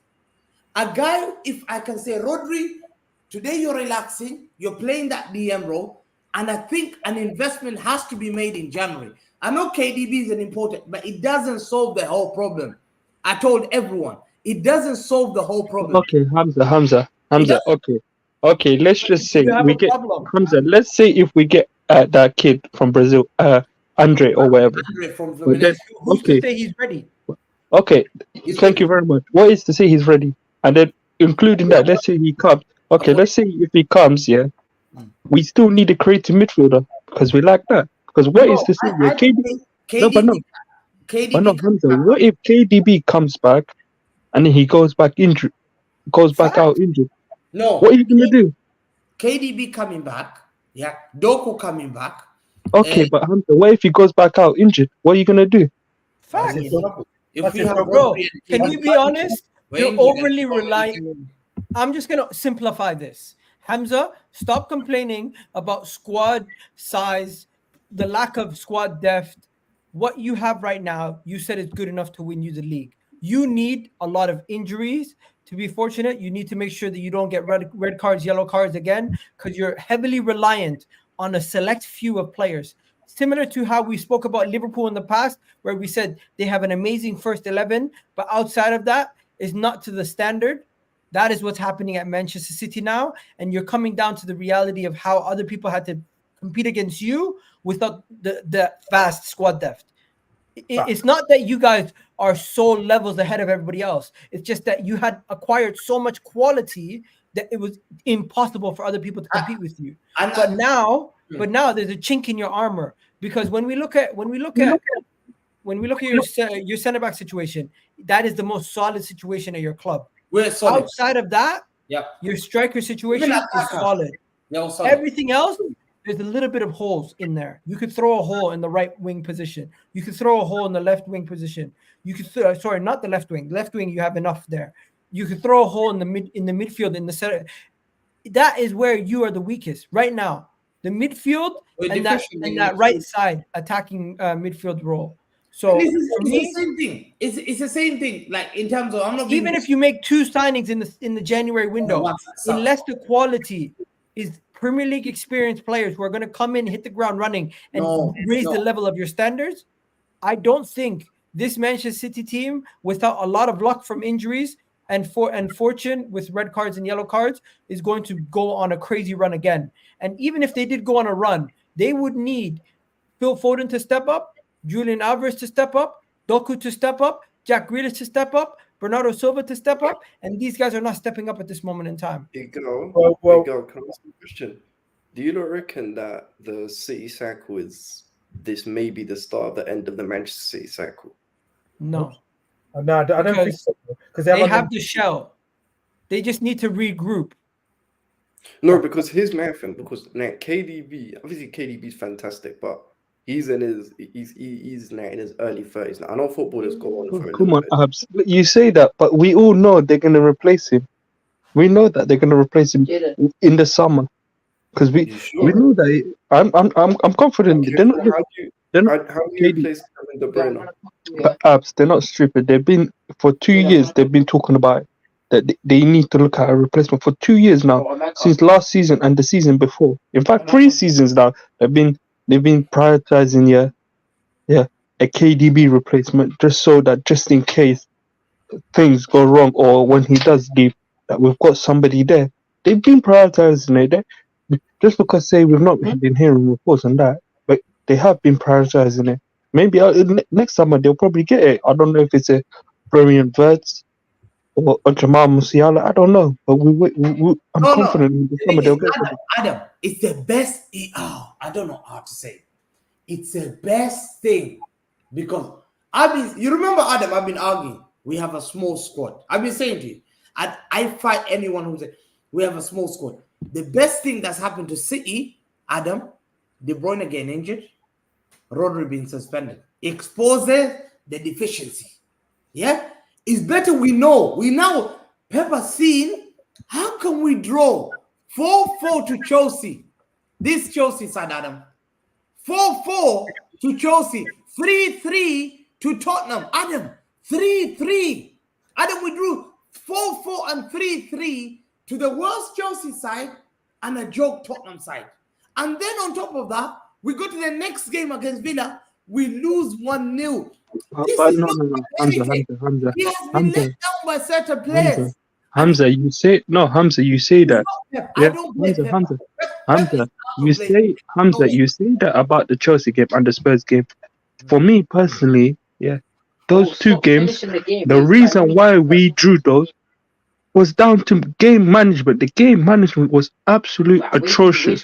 A guy, if I can say, Rodri, today you're relaxing, you're playing that DM role, and I think an investment has to be made in January. I know KDB is an important, but it doesn't solve the whole problem. I told everyone, it doesn't solve the whole problem. Okay, Hamza. Okay, let's just say we get Hamza. Let's say if we get that kid from Brazil, Andre or whatever. Andre from Fluminense. Who's to say he's ready? Okay, thank you very much. What is to say he's ready? And then including that, let's say he comes. Okay, let's say if he comes, we still need a creative midfielder because we like that. Because what is to say KDB? Hamza, what if KDB comes back and then he goes back injured, out injured? No. What are you gonna do? KDB coming back, Doku coming back. Okay, but Hamza, what if he goes back out injured? What are you gonna do? Fact. Bro, can you be honest? You're overly reliant. I'm just gonna simplify this. Hamza, stop complaining about squad size, the lack of squad depth. What you have right now, you said it's good enough to win you the league. You need a lot of injuries to be fortunate. You need to make sure that you don't get red cards, yellow cards again, because you're heavily reliant on a select few of players. Similar to how we spoke about Liverpool in the past, where we said they have an amazing first 11, but outside of that is not to the standard. That is what's happening at Manchester City now. And you're coming down to the reality of how other people had to compete against you without the vast squad depth. It's not that you guys are so levels ahead of everybody else. It's just that you had acquired so much quality that it was impossible for other people to compete with you. But now there's a chink in your armor, because when we look at your center back situation, that is the most solid situation at your club. We're solid. Outside of that, your striker situation is solid. Everything else, there's a little bit of holes in there. You could throw a hole in the right wing position. You could throw a hole in the left wing position. You could sorry, not the left wing. Left wing, you have enough there. You could throw a hole in the midfield, in the center. That is where you are the weakest right now. The midfield and that right side attacking midfield role. So it's the same thing. It's the same thing. Like in terms of, I'm not even if you make 2 signings in the January window, unless the quality is Premier League experienced players who are going to come in, hit the ground running, and raise the level of your standards, I don't think this Manchester City team, without a lot of luck from injuries and fortune with red cards and yellow cards, is going to go on a crazy run again. And even if they did go on a run, they would need Phil Foden to step up, Julian Alvarez to step up, Doku to step up, Jack Grealish to step up, Bernardo Silva to step up, and these guys are not stepping up at this moment in time. Egal, can I ask you a question? Do you not reckon that the City cycle is this may be the start of the end of the Manchester City cycle? No. No, I don't think so. Because they have the shell. They just need to regroup. No, because here's my thing. Because like KDB, obviously KDB is fantastic, but he's now in his early 30s. Now, I know footballers go on for Come on, Abs. You say that, but we all know they're going to replace him. We know that they're going to replace him in the summer, because we know that. I'm confident. Okay, how do you replace Kevin De Bruyne? But Abs, they're not stupid. They've been for 2 years. They've been talking about that they need to look at a replacement for 2 years now, since last season and the season before. In fact, 3 seasons now. They've been prioritizing a KDB replacement, just so that just in case things go wrong or when he does leave, that we've got somebody there. They've been prioritizing it. Just because we've not been hearing reports on that, but they have been prioritizing it. Maybe next summer they'll probably get it. I don't know if it's a Florian Wirtz or Jamal Musiala. I don't know, but I'm confident this summer they'll get it. Adam, it's the best. I don't know how to say it. It's the best thing because you remember, Adam, I've been arguing. We have a small squad. I've been saying to you, I fight anyone who says we have a small squad. The best thing that's happened to City, Adam, De Bruyne getting injured, Rodri being suspended, exposes the deficiency. Yeah, it's better we know. We now Pepper seen how can we draw 4-4 to Chelsea. This Chelsea side, Adam. 4-4 to Chelsea. 3-3 to Tottenham. Adam, 3-3. Adam, we drew 4-4 and 3-3 to the worst Chelsea side and a joke Tottenham side. And then on top of that, we go to the next game against Villa. We lose 1-0. No. Hamza. He has been let down by certain players. Hamza, you say that. Hamza, you say that about the Chelsea game and the Spurs game. For me personally, those 2 games, the reason why we drew those was down to game management. The game management was absolutely atrocious.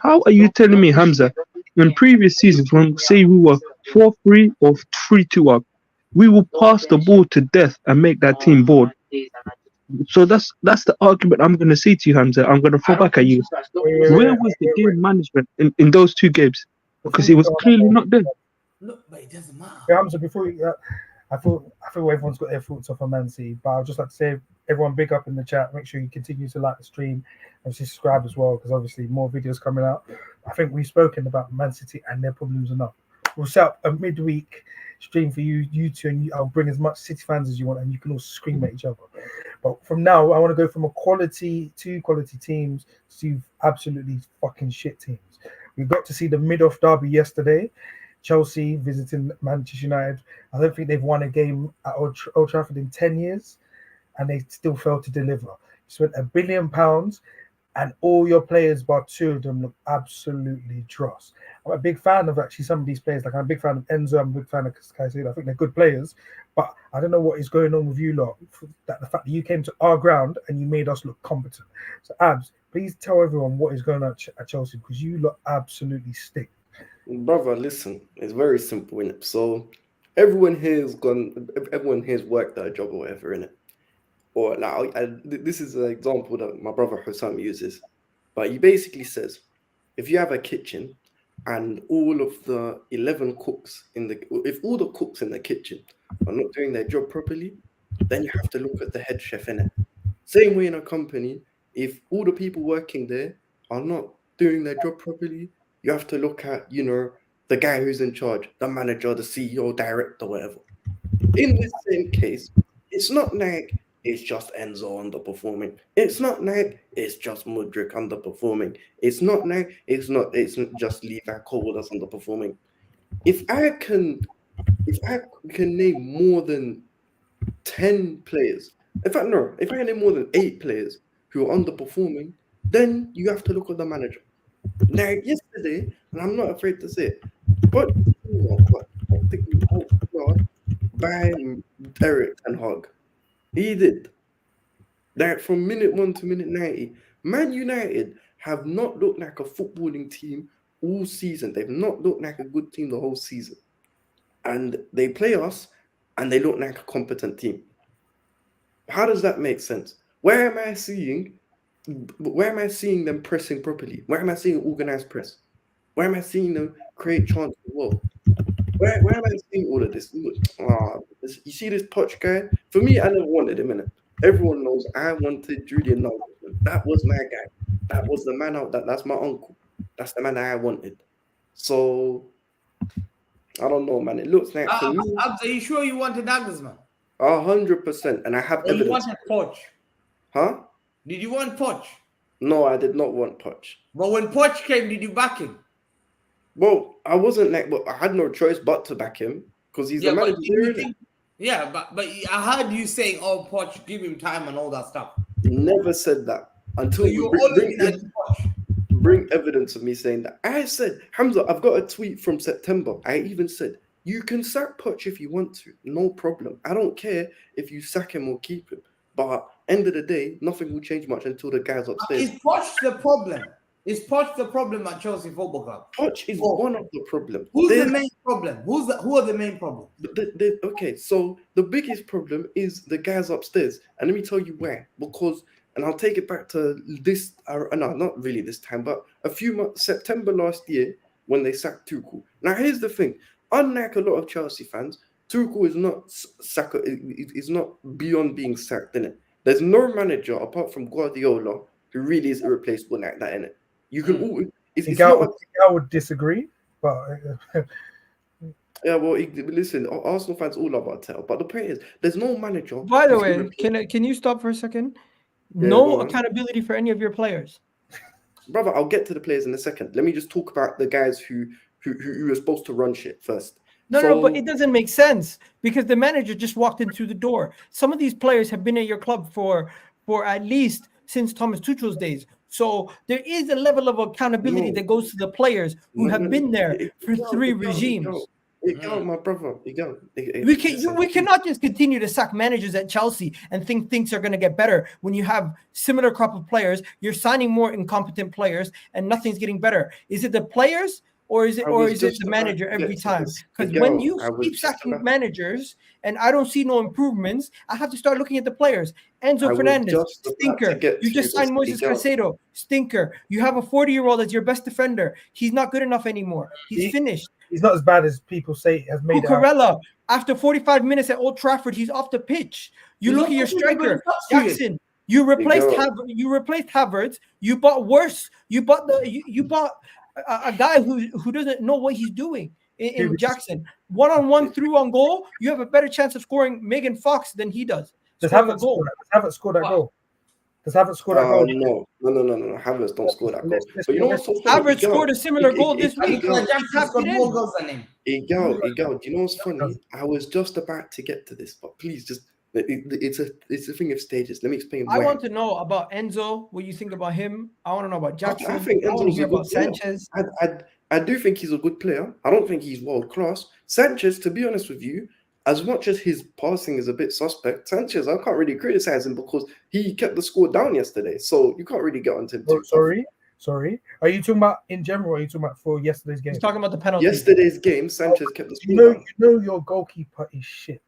How are you telling me, Hamza, in previous seasons, when say we were 4-3 or 3-2 up, we will pass the ball to death and make that team bored? So that's the argument I'm going to say to you, Hamza. I'm going to throw back at you. Where was the game management in those 2 games? Because it was clearly not there. Look, but it doesn't matter. Hamza, before you, I feel everyone's got their thoughts off on Man City, but I'd just like to say, everyone, big up in the chat. Make sure you continue to like the stream and subscribe as well, because obviously more videos coming out. I think we've spoken about Man City and their problems enough. We'll set up a midweek stream for you two, and I'll bring as much City fans as you want, and you can all scream at each other. But from now, I want to go from two quality teams to absolutely fucking shit teams. We got to see the mid-off derby yesterday. Chelsea visiting Manchester United. I don't think they've won a game at Old Trafford in 10 years, and they still failed to deliver. You spent £1 billion, and all your players, bar 2 of them, look absolutely dross. I'm a big fan of actually some of these players. Like, I'm a big fan of Enzo. I'm a big fan of Caicedo. I think they're good players, but I don't know what is going on with you lot. That the fact that you came to our ground and you made us look competent. So, Abs, please tell everyone what is going on at Chelsea, because you lot absolutely stink. Brother, listen, it's very simple, innit? So everyone here's worked their job or whatever, innit? Or like, this is an example that my brother Hussam uses, but he basically says, if you have a kitchen and all of the 11 cooks if all the cooks in the kitchen are not doing their job properly, then you have to look at the head chef in it. Same way in a company, if all the people working there are not doing their job properly, you have to look at, the guy who's in charge, the manager, the CEO, director, whatever. In this same case, it's not like it's just Enzo underperforming. It's not like it's just Mudryk underperforming. It's not like it's not just Levi Cole that's underperforming. If I can name more than 10 players, if I can name more than 8 players who are underperforming, then you have to look at the manager. Now, yesterday, and I'm not afraid to say it, but by Eric Ten Hag. He did. Like from minute 1 to minute 90, Man United have not looked like a footballing team all season. They've not looked like a good team the whole season. And they play us, and they look like a competent team. How does that make sense? Where am I seeing them pressing properly? Where am I seeing organized press? Where am I seeing them create chances as well? Where am I seeing all of this? You see this Poch guy? For me, I never wanted him in it. Everyone knows I wanted Julian Nagelsmann. That was my guy. That was the man out. That's my uncle. That's the man that I wanted. So I don't know, man. It looks like for me. Are you sure you wanted Nagelsmann? 100%, and I have evidence. You wanted Poch? Huh? Did you want Poch? No, I did not want Poch. But when Poch came, did you back him? Well, I wasn't like, but I had no choice but to back him because he's the manager. Yeah, but I heard you saying, "Oh, Poch, give him time and all that stuff." Never said that until so you bring evidence of me saying that. I said, Hamza, I've got a tweet from September. I even said, you can sack Poch if you want to, no problem. I don't care if you sack him or keep him. But end of the day, nothing will change much until the guy's upstairs. Is Poch the problem? Is Poch the problem at Chelsea Football Club? Poch is one of the problems. Who's the main problem? Who are the main problems? Okay, so the biggest problem is the guys upstairs. And let me tell you why. Because, and I'll take it back to this, no, not really this time, but a few months, September last year, when they sacked Tuchel. Now, here's the thing. Unlike a lot of Chelsea fans, Tuchel is not beyond being sacked, innit? There's no manager, apart from Guardiola, who really is irreplaceable like that, innit? You can all. I would disagree, but yeah. Well, listen, Arsenal fans all love Arteta, but the point is, there's no manager. By the way, can you stop for a second? Yeah, no accountability for any of your players, brother. I'll get to the players in a second. Let me just talk about the guys who are supposed to run shit first. No, but it doesn't make sense because the manager just walked in through the door. Some of these players have been at your club for at least since Thomas Tuchel's days. So there is a level of accountability that goes to the players who have been there for 3 regimes. Egal, my brother. Egal. We cannot just continue to sack managers at Chelsea and think things are going to get better when you have similar crop of players. You're signing more incompetent players and nothing's getting better. Is it the players? Or is it the manager every time? Because when you keep sacking managers and I don't see no improvements, I have to start looking at the players. Enzo Fernandez, stinker. You just signed Moises Caicedo, stinker. You have a 40-year-old as your best defender. He's not good enough anymore. He's finished. He's not as bad as people say has made Cucurella, after 45 minutes at Old Trafford, he's off the pitch. You look at your striker, Jackson. You replaced Havertz. You bought worse. You bought a guy who doesn't know what he's doing in Jackson. One-on-one through on goal, you have a better chance of scoring Megan Fox than he does. Does Havertz score that goal? Does Havertz score that goal? No. Havertz don't score that goal. But you know what's so funny? Havertz scored a similar goal this week. Egal, do you know what's funny? I was just about to get to this, but please just it's a thing of stages. Let me explain. I want to know about Enzo. What you think about him? I want to know about Jackson. I think Enzo's a good player. Sanchez. I do think he's a good player. I don't think he's world class. Sanchez, to be honest with you, as much as his passing is a bit suspect, Sanchez, I can't really criticize him because he kept the score down yesterday. So you can't really get onto him. Sorry. Are you talking about in general? Or are you talking about for yesterday's game? He's talking about the penalty. Yesterday's game, Sanchez kept the score down. You know your goalkeeper is shit.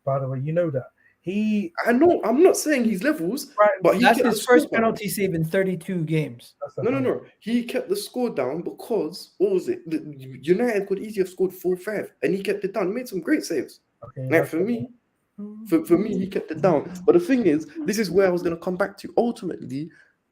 By the way, you know that. I know. I'm not saying he's levels, but that's his first penalty save in 32 games. No. He kept the score down because what was it? United could easily have scored 4-5, and he kept it down. He made some great saves. Like for me, he kept it down. But the thing is, this is where I was going to come back to. Ultimately,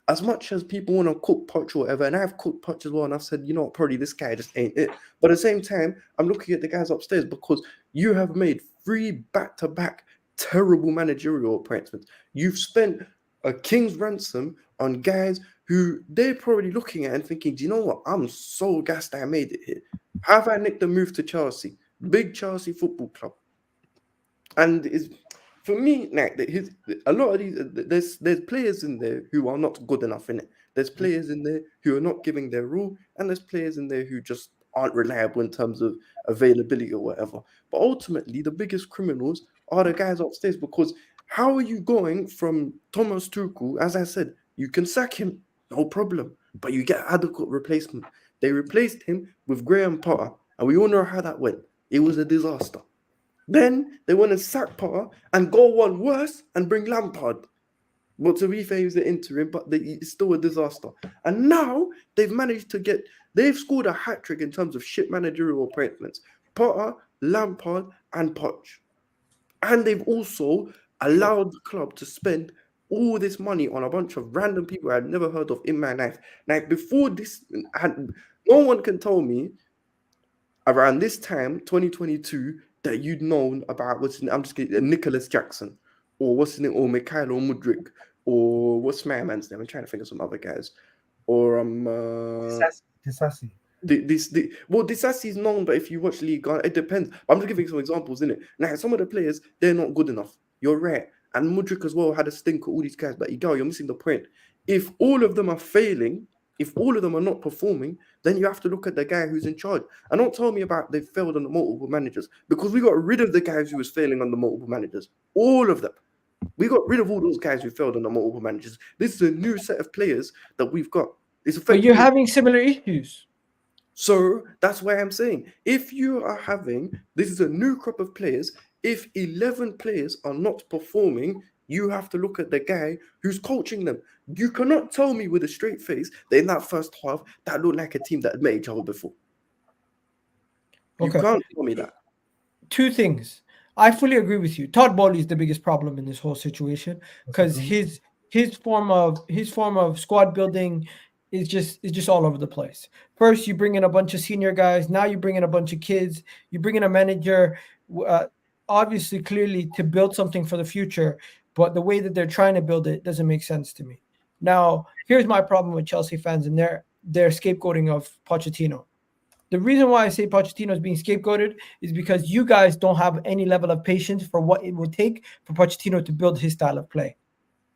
as much as people want to cook Poch or whatever, and I've cooked Poch as well, and I've said, you know, probably this guy just ain't it. But at the same time, I'm looking at the guys upstairs because you have made 3 back-to-back terrible managerial appointments. You've spent a king's ransom on guys who they're probably looking at and thinking, do you know what? I'm so gassed I made it here. Have I nicked the move to Chelsea? Big Chelsea Football Club. And it's, for me, like, a lot of these, there's players in there who are not good enough in it. There's players in there who are not giving their rule, and there's players in there who just aren't reliable in terms of availability or whatever. But ultimately, the biggest criminals are the guys upstairs, because how are you going from Thomas Tuchel? As I said, you can sack him, no problem, but you get adequate replacement. They replaced him with Graham Potter, and we all know how that went. It was a disaster. Then they want to sack Potter and go one worse and bring Lampard. Well, to be fair, he was the interim, but it's still a disaster. And now they've managed to they've scored a hat-trick in terms of shit managerial appointments. Potter, Lampard, and Poch. And they've also allowed the club to spend all this money on a bunch of random people I'd never heard of in my life. Like, before this, no one can tell me around this time, 2022, that you'd known about Nicholas Jackson, or what's his name, or Mikhailo Mudryk, or what's my man's name? I'm trying to think of some other guys, or Disassi. Disassi is known, but if you watch League, it depends. I'm just giving some examples, innit? Now, some of the players, they're not good enough. You're right, and Mudryk as well had a stink at all these guys. But Egal, you're missing the point. If all of them are failing, if all of them are not performing, then you have to look at the guy who's in charge. And don't tell me about they failed on the multiple managers, because we got rid of the guys who was failing on the multiple managers. All of them. We got rid of all those guys who failed on the multiple managers. This is a new set of players that we've got. But you're having similar issues. So that's why I'm saying, if you are this is a new crop of players. If 11 players are not performing, you have to look at the guy who's coaching them. You cannot tell me with a straight face that in that first half, that looked like a team that had met each other before. You can't tell me that. 2 things. I fully agree with you. Todd Bowley is the biggest problem in this whole situation, because his form of squad building is just all over the place. First, you bring in a bunch of senior guys. Now you bring in a bunch of kids. You bring in a manager, obviously, clearly to build something for the future. But the way that they're trying to build it doesn't make sense to me. Now, here's my problem with Chelsea fans and their scapegoating of Pochettino. The reason why I say Pochettino is being scapegoated is because you guys don't have any level of patience for what it would take for Pochettino to build his style of play.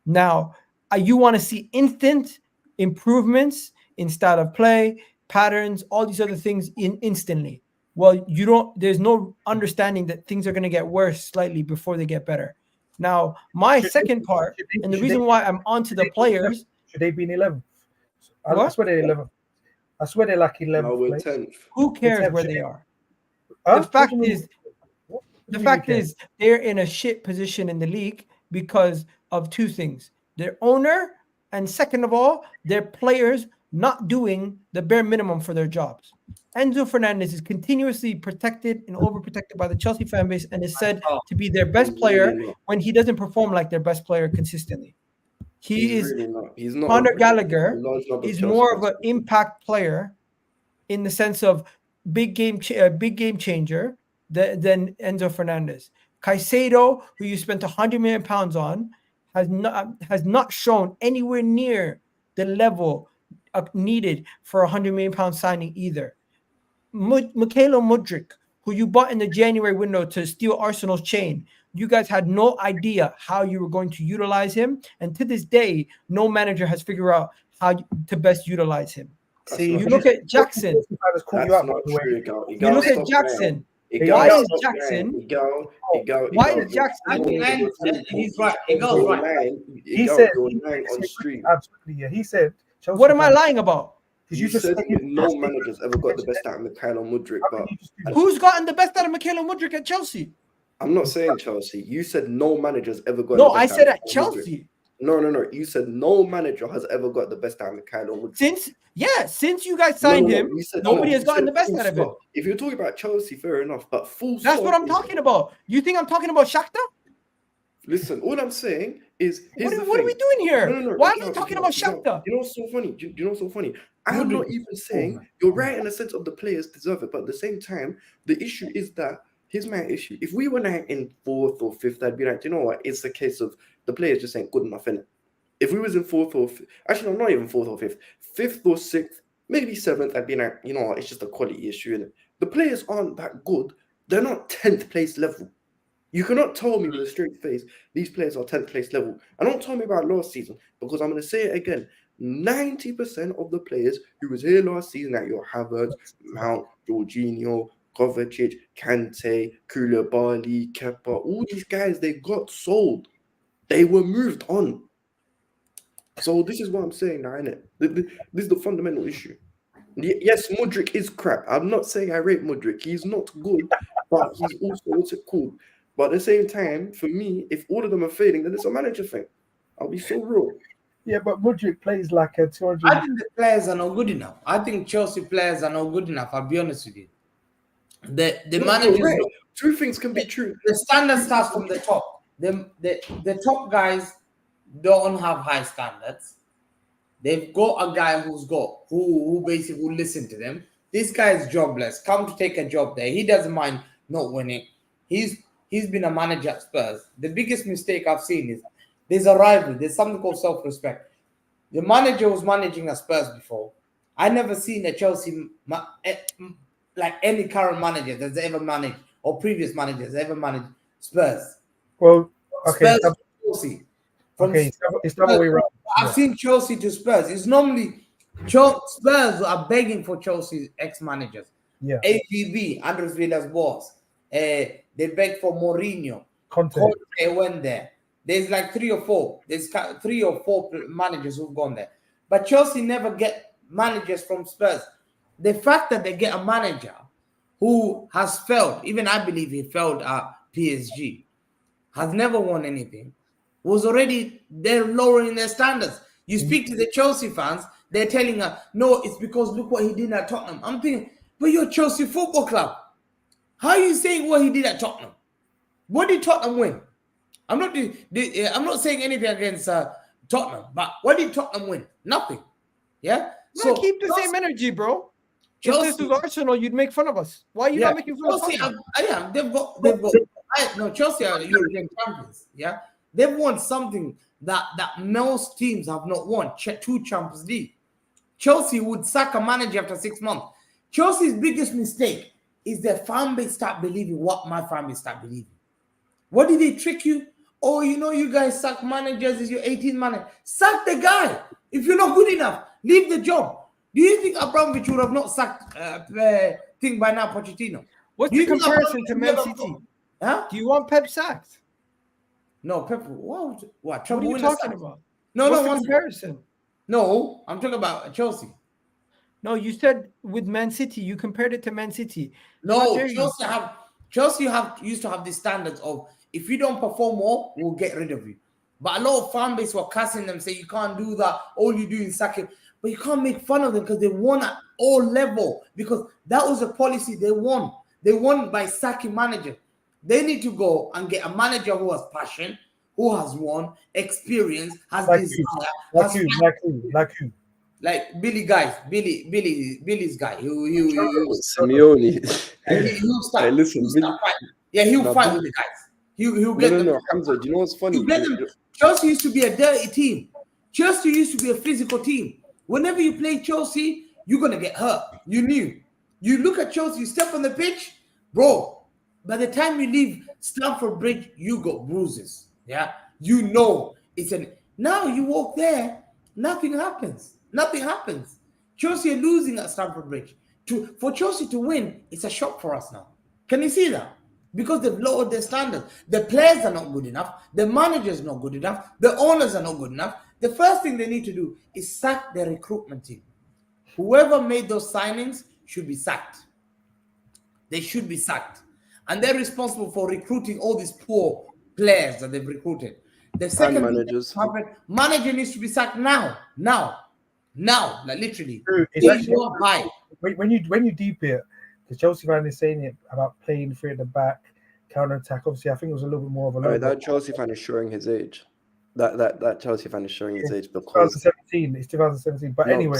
Now, you want to see instant improvements in style of play, patterns, all these other things instantly. Well, there's no understanding that things are going to get worse slightly before they get better. Now, my second part, and the reason why I'm onto the players. Should they be in 11th? I swear they're 11th. I swear they're like 11th. No, we're 10th. Who cares where they are? The fact is, they're in a shit position in the league because of 2 things: their owner, and second of all, their players not doing the bare minimum for their jobs. Enzo Fernandez is continuously protected and overprotected by the Chelsea fan base, and is said to be their best player when he doesn't perform like their best player consistently. He's not. Conor Gallagher is more of an impact player in the sense of big game changer than Enzo Fernandez. Caicedo, who you spent £100 million on, has not shown anywhere near the level needed for £100 million signing either. Mikhailo Mudryk, who you bought in the January window to steal Arsenal's chain, you guys had no idea how you were going to utilize him, and to this day, no manager has figured out how to best utilize him. See, you look at Jackson. You look at Jackson. Why is Jackson? Why is Jackson? He's right. Egal's right. He said absolutely. Yeah, he said. What am I lying about? You said no manager's ever got the best out of Mikhailo Mudryk, but who's gotten the best out of Mikhailo Mudryk at Chelsea? I'm not saying Chelsea. You said no manager's ever got. No, the I best said out at of Chelsea. No. You said no manager has ever got the best out of Kyle Woodford. Since you guys signed him, You said, nobody has you gotten said the best full out of him. stop. If you're talking about Chelsea, fair enough. But That's what I'm talking about. You think I'm talking about Shakhtar? Listen, all I'm saying is, What are we doing here? Why am I talking about Shakhtar? You know what's so funny? Do you know what's so funny? I'm not even saying you're right in the sense of the players deserve it, but at the same time, the issue is that here's my issue. If we were now in 4th or 5th, I'd be like, you know what? It's a case of the players just ain't good enough, innit? If we was in 4th or 5th, actually, no, not even 4th or 5th, 5th or 6th, maybe 7th, I'd be like, you know what? It's just a quality issue, innit? The players aren't that good. They're not 10th place level. You cannot tell me with a straight face these players are 10th place level. And don't tell me about last season, because I'm going to say it again. 90% of the players who was here last season, like your Havertz, Mount, Jorginho, Kovacic, Kante, Koulibaly, Kepa, all these guys, they got sold. They were moved on. So this is what I'm saying now, innit? This is the fundamental issue. Yes, Mudryk is crap. I'm not saying I rate Mudryk. He's not good, but he's also, what's it called? But at the same time, for me, if all of them are failing, then it's a manager thing. I'll be so real. Yeah, but Mudryk plays like a 200. I think the players are not good enough. I think Chelsea players are not good enough. I'll be honest with you. The managers. Right. Two things can be true. The standard starts from the top. The top guys don't have high standards. They've got a guy who basically will listen to them. This guy is jobless. Come to take a job there. He doesn't mind not winning. He's been a manager at Spurs. The biggest mistake I've seen is there's a rivalry. There's something called self-respect. The manager was managing at Spurs before. I never seen a Chelsea like any current manager that's ever managed or previous managers ever managed Spurs. Well, okay, Spurs to Chelsea. It's the other way around. I've seen Chelsea to Spurs. It's normally Spurs are begging for Chelsea's ex-managers. Yeah. AVB, Andres Villas-Boas. They beg for Mourinho. Conte went there. There's like 3 or 4. There's 3 or 4 managers who've gone there. But Chelsea never get managers from Spurs. The fact that they get a manager who has failed, even I believe he failed at PSG, has never won anything, was already, they're lowering their standards. You speak to the Chelsea fans, they're telling her, no, it's because look what he did at Tottenham. I'm thinking, but you're Chelsea Football Club. How are you saying what he did at Tottenham? What did Tottenham win? I'm not saying anything against Tottenham, but what did Tottenham win? Nothing. Yeah? So keep the same energy, bro. Chelsea, if this was Arsenal, you'd make fun of us. Why are you not making fun of us? No, Chelsea are European champions. Yeah? They've won something that most teams have not won. 2 Champions League. Chelsea would sack a manager after 6 months. Chelsea's biggest mistake is their fan base start believing what my fan base start believing. What did they trick you? Oh, you guys sack managers as your 18th manager. Sack the guy. If you're not good enough, leave the job. Do you think Abramovich would have not sacked thing by now, Pochettino? What's the comparison to Man City? Huh? Do you want Pep sacked? No, Pep. What? What are you talking about? No, what's the comparison? No, I'm talking about Chelsea. No, you said with Man City. You compared it to Man City. No, Chelsea used to have the standards of if you don't perform well, we'll get rid of you. But a lot of fan base were cussing them, saying you can't do that. All you do is sack him. But you can't make fun of them because they won at all level. Because that was a policy they won. They won by sacking manager. They need to go and get a manager who has passion, who has won, experience, has desire. Like who? Like Billy's guy. Simeone. He'll start. Hey, listen, he'll fight with the guys. He'll get them. No, Hamza, do you know what's funny? Chelsea used to be a dirty team. Chelsea used to be a physical team. Whenever you play Chelsea, you're going to get hurt. You knew. You look at Chelsea, you step on the pitch, bro, by the time you leave Stamford Bridge, you got bruises. Yeah? You know. Now you walk there, nothing happens. Nothing happens. Chelsea are losing at Stamford Bridge. For Chelsea to win, it's a shock for us now. Can you see that? Because they've lowered their standards. The players are not good enough. The manager's not good enough. The owners are not good enough. The first thing they need to do is sack their recruitment team. Whoever made those signings should be sacked. They should be sacked. and they're responsible for recruiting all these poor players that they've recruited. The second thing managers. that happened, manager needs to be sacked now, like literally. It's actually, when you deep it, the Chelsea fan is saying it about playing free at the back, counter attack. Obviously, I think it was a little bit more of a. Right, that Chelsea fan is showing his age. That Chelsea fan is showing his age because 2017. It's 2017. But anyway,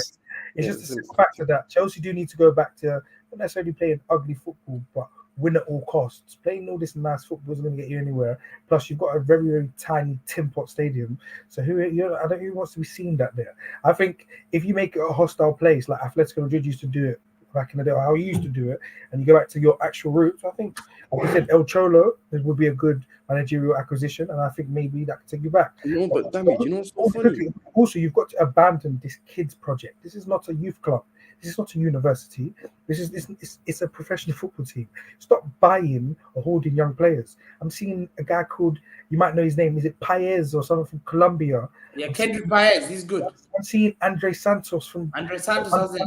it's just a simple fact of that Chelsea do need to go back to not necessarily playing ugly football, but win at all costs. Playing all this nice football isn't going to get you anywhere. Plus, you've got a very, very tiny tin pot stadium. So I don't know who wants to be seen that there. I think if you make it a hostile place like Atletico Madrid used to do it back in the day, or how you used to do it, and you go back to your actual roots, I think, like I said, El Cholo would be a good managerial acquisition, and I think maybe that could take you back. No, but damn it, you know what's so funny? Also, you've got to abandon this kids project. This is not a youth club. This is not a university. It's a professional football team. Stop buying or holding young players. I'm seeing a guy called, you might know his name, is it Paez or something from Colombia? Yeah, Kendrick Paez, he's good. I'm seeing Andre Santos from.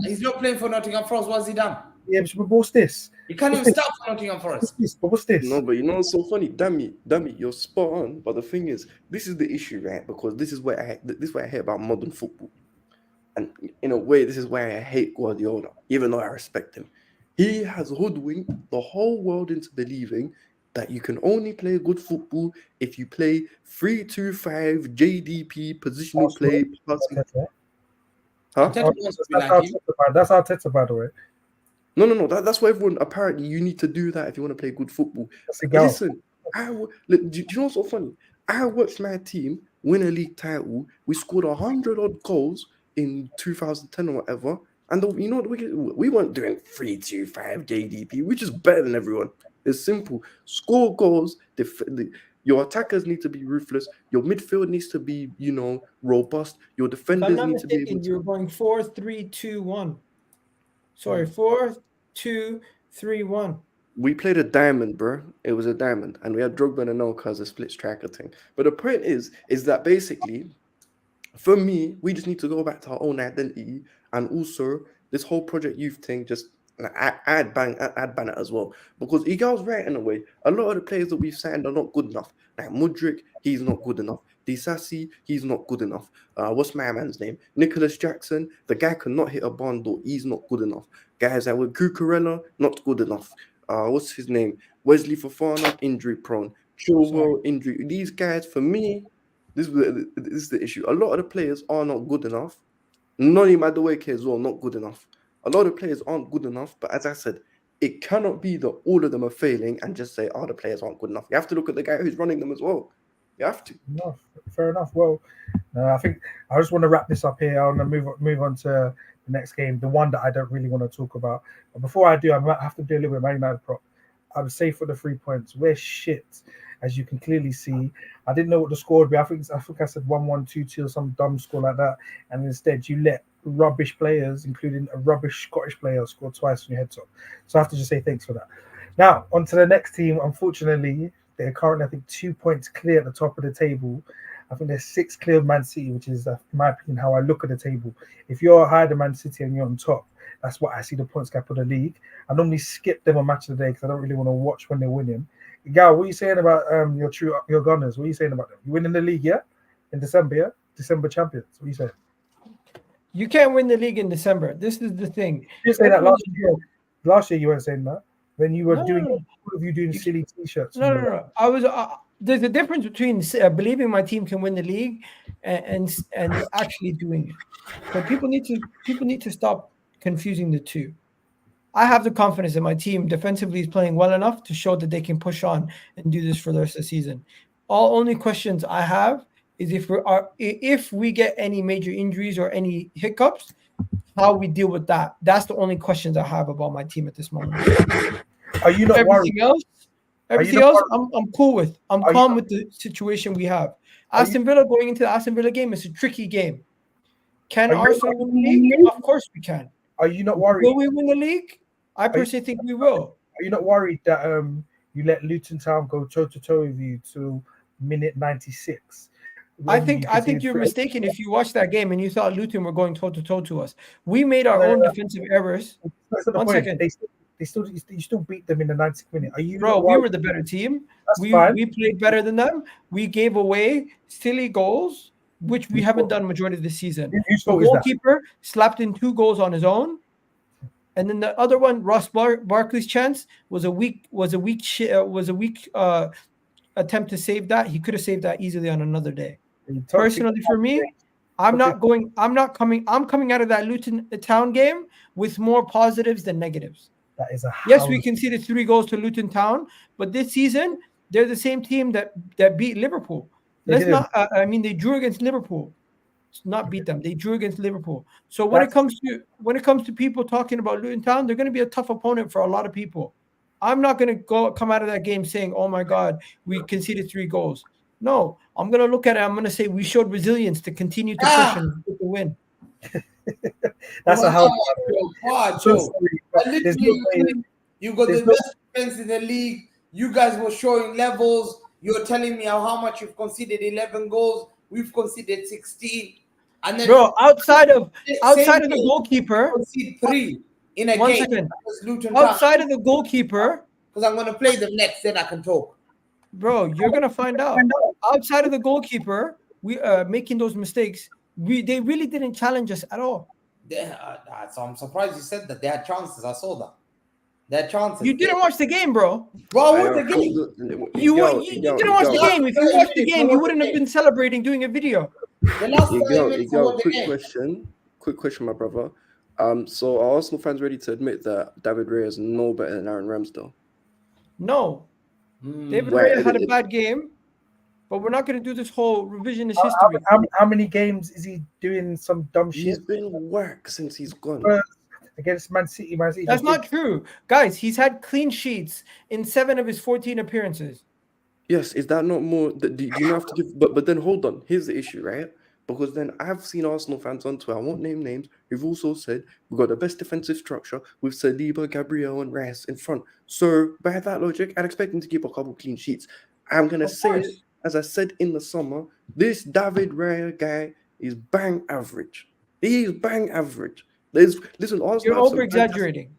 He's not playing for Nottingham Forest. What's he done? Yeah, but what's this? He can't even start for Nottingham Forest. What's this? No, but you know what's so funny? Damn it, you're spot on. But the thing is, this is the issue, right? Because this is what I hate about modern football. And in a way, this is why I hate Guardiola, even though I respect him. He has hoodwinked the whole world into believing that you can only play good football if you play 3-2-5 JDP positional play. Huh? That's Arteta, by the way. No. That's why everyone apparently you need to do that if you want to play good football. Listen, do you know what's so funny? I watched my team win a league title. We scored 100 odd goals in 2010 or whatever, and you know what, we weren't doing 3-2-5 JDP, which is better than everyone. It's simple: score goals. Your attackers need to be ruthless. Your midfield needs to be, robust. Your defenders need to be able to. You're going 4-3-2-1. Sorry, 4-2-3-1. We played a diamond, bro. It was a diamond, and we had Drogba and Anelka as a split striker thing. But the point is that basically, for me, we just need to go back to our own identity, and also this whole Project Youth thing. Just add Banner as well, because Egal's right in a way. A lot of the players that we've signed are not good enough. Like Mudryk, he's not good enough. Discess, he's not good enough. What's my man's name? Nicholas Jackson, the guy cannot hit a barn door. He's not good enough. Guys like with Cucurella, not good enough. What's his name? Wesley Fofana, injury prone. Chilwell, injury. These guys, for me, this is the issue. A lot of the players are not good enough. Noni Madueke as well, not good enough. A lot of players aren't good enough, but as I said, it cannot be that all of them are failing and just say, the players aren't good enough. You have to look at the guy who's running them as well. You have to. No, fair enough. Well, I think I just want to wrap this up here. I want to move on to the next game, the one that I don't really want to talk about. But before I do, I might have to do a little bit of Man United prop. I would say for the 3 points, we're shit, as you can clearly see. I didn't know what the score would be. I think I said 1-1, 2-2 or some dumb score like that. And instead, you let rubbish players, including a rubbish Scottish player, score twice on your head top. So I have to just say thanks for that. Now, on to the next team. Unfortunately, they're currently, I think, 2 points clear at the top of the table. I think there's 6 clear of Man City, which is, in my opinion, how I look at the table. If you're higher than Man City and you're on top, that's what I see the points gap of the league. I normally skip them on Match of the Day because I don't really want to watch when they're winning. Gal, what are you saying about your Gunners? What are you saying about them? You winning the league, yeah? In December, yeah? December champions. What are you saying? You can't win the league in December. This is the thing. You say that last year. Last year you weren't saying that. When you were doing silly t-shirts. No. I was. There's a difference between believing my team can win the league and actually doing it. So people need to stop confusing the two. I have the confidence that my team defensively is playing well enough to show that they can push on and do this for the rest of the season. Only questions I have is if we get any major injuries or any hiccups, how we deal with that. That's the only questions I have about my team at this moment. Are you not worried? Everything else, I'm cool with. I'm calm with the situation we have. Aston Villa going into the Aston Villa game is a tricky game. Can Arsenal win the league? Of course we can. Are you not worried? Will we win the league? I personally think we will. Are you not worried that you let Luton Town go toe-to-toe with you to minute 96? I think you're mistaken if you watched that game and you thought Luton were going toe-to-toe to us. We made our own defensive errors. That's not the point. They you still beat them in the 90th minute. Are you? Bro, we were the better team. That's fine. We played better than them. We gave away silly goals, which we haven't done majority of the season. Whose The fault is that? goalkeeper slapped in 2 goals on his own, and then the other one, Ross Barkley's chance was a weak attempt to save that. He could have saved that easily on another day. Personally, for me, I'm coming out of that Luton Town game with more positives than negatives. That is a yes, we conceded 3 goals to Luton Town, but this season they're the same team that beat Liverpool. Let's not. They drew against Liverpool. Not beat them. They drew against Liverpool. So when it comes to people talking about Luton Town, they're going to be a tough opponent for a lot of people. I'm not going to come out of that game saying, "Oh my God, we conceded 3 goals." No, I'm going to look at it. I'm going to say we showed resilience to continue to push and get the win. That's a hell of You got the best defense in the league. You guys were showing levels. You're telling me how much you've conceded 11 goals. We've conceded 16. And then outside of the goalkeeper, concede 3 in a one game. Second. Outside of the goalkeeper, because I'm going to play them next, then I can talk. Bro, you're going to find out. Outside of the goalkeeper, we making those mistakes. They really didn't challenge us at all. So I'm surprised you said that. They had chances. I saw that. They had chances. You didn't watch the game, bro. Bro, what the game? You didn't watch the game. If you watched the game, you wouldn't have been celebrating doing a video. Quick question, my brother. So are Arsenal fans ready to admit that David Raya is no better than Aaron Ramsdale? No. David Raya had a bad game, but we're not going to do this whole revisionist history. How many games is he doing some dumb shit? He's been work since he's gone. Against Man City. That's not true. Guys, he's had clean sheets in 7 of his 14 appearances. Yes, is that not more? Do you have to give? But then hold on. Here's the issue, right? Because then I've seen Arsenal fans on Twitter, I won't name names, who've also said we've got the best defensive structure with Saliba, Gabriel, and Rice in front. So by that logic, I'd expect him to keep a couple clean sheets. I'm gonna say it, as I said in the summer, this David Raya guy is bang average. He is bang average. Arsenal. You're over-exaggerating.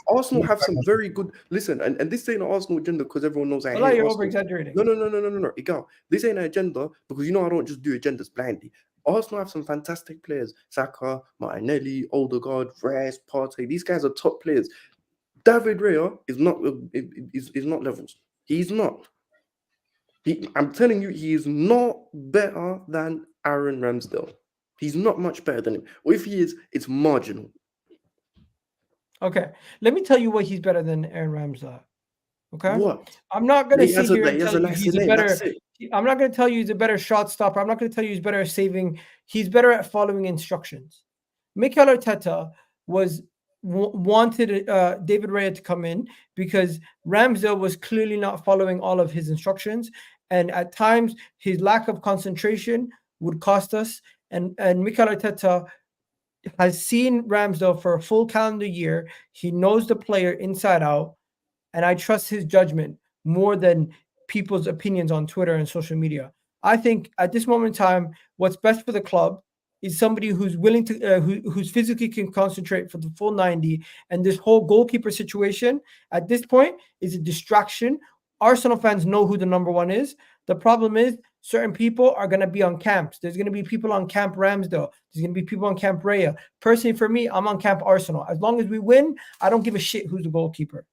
Arsenal have some very good. Listen, and this ain't an Arsenal agenda because everyone knows I hate you're Arsenal. over-exaggerating. No. Egal. This ain't an agenda because I don't just do agendas blindly. Arsenal have some fantastic players: Saka, Martinelli, Odegaard, Rice, Partey. These guys are top players. David Raya is not levels. He's not. I'm telling you, he is not better than Aaron Ramsdale. He's not much better than him. Or if he is, it's marginal. Okay, let me tell you why he's better than Aaron Ramsdale. Okay, what? I'm not going to sit here and tell you he's a better. I'm not going to tell you he's a better shot stopper. I'm not going to tell you he's better at saving. He's better at following instructions. Mikel Arteta wanted David Raya to come in because Ramsdale was clearly not following all of his instructions, and at times his lack of concentration would cost us. And Mikel Arteta has seen Ramsdale for a full calendar year. He knows the player inside out, and I trust his judgment more than people's opinions on Twitter and social media. I think at this moment in time, what's best for the club is somebody who's willing to, who's physically can concentrate for the full 90. And this whole goalkeeper situation at this point is a distraction. Arsenal fans know who the number 1 is. The problem is certain people are going to be on camps. There's going to be people on camp Ramsdale. There's going to be people on camp Raya. Personally, for me, I'm on camp Arsenal. As long as we win, I don't give a shit who's the goalkeeper.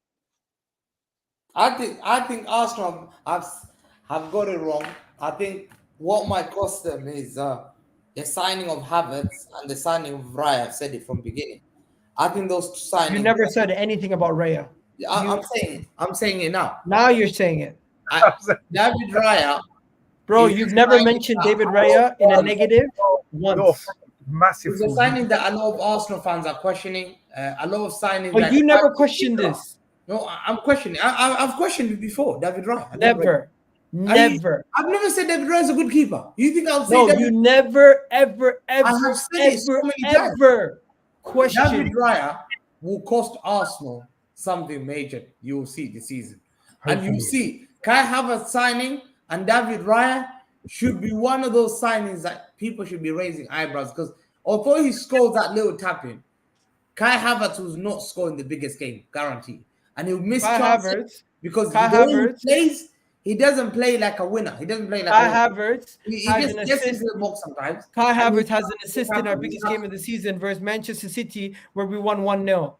I think Arsenal have got it wrong. I think what might cost them is the signing of Havertz and the signing of Raya. I've said it from the beginning. I think those two signings. You never said anything about Raya. I'm saying it now. Now you're saying it. David Raya. Bro, you've never mentioned David Raya in a negative once. Massive. It's a signing that a lot of Arsenal fans are questioning. A lot of signings. But you never questioned this. No, I'm questioning. I've questioned it before, David Raya. Never. I've never said David Raya is a good keeper. You think I'll say No, you never, ever questioned. David Raya will cost Arsenal something major. You will see this season. And you see, Kai Havertz signing and David Raya should be one of those signings that people should be raising eyebrows because although he scores that little tapping, Kai Havertz was not scoring the biggest game, guaranteed. And he'll miss Kai chances Havertz. because Kai the way Havertz. he plays, he doesn't play like a winner. He doesn't play like Kai a winner. Havertz He has just an gets assist. into the box sometimes. Kai And Havertz he- has an assist in our biggest game of the season versus Manchester City, where we won 1-0.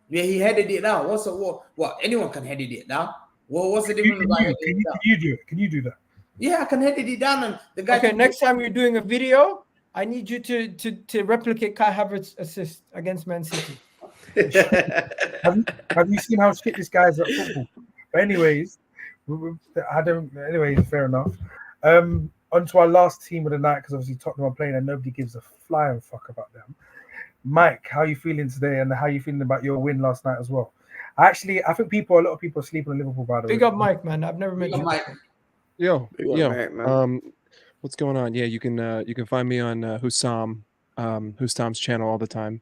Yeah, he headed it down. What? Anyone can head it down. Well, what's the difference about heading it down? Can you do it? Can you do that? Yeah, I can head it down, and the guy. Okay, next time you're doing a video, I need you to replicate Kai Havertz's assist against Man City. Have you seen how shit this guy is at football? But anyways, Anyways, fair enough. On to our last team of the night, because obviously Tottenham are playing and nobody gives a flying fuck about them. Mike, how are you feeling today, and how are you feeling about your win last night as well? I think a lot of people are sleeping on Liverpool, by the way. Big up Mike, man. I've never met you. Mike. Yo. What's going on? Yeah, you can find me on Husam's channel all the time.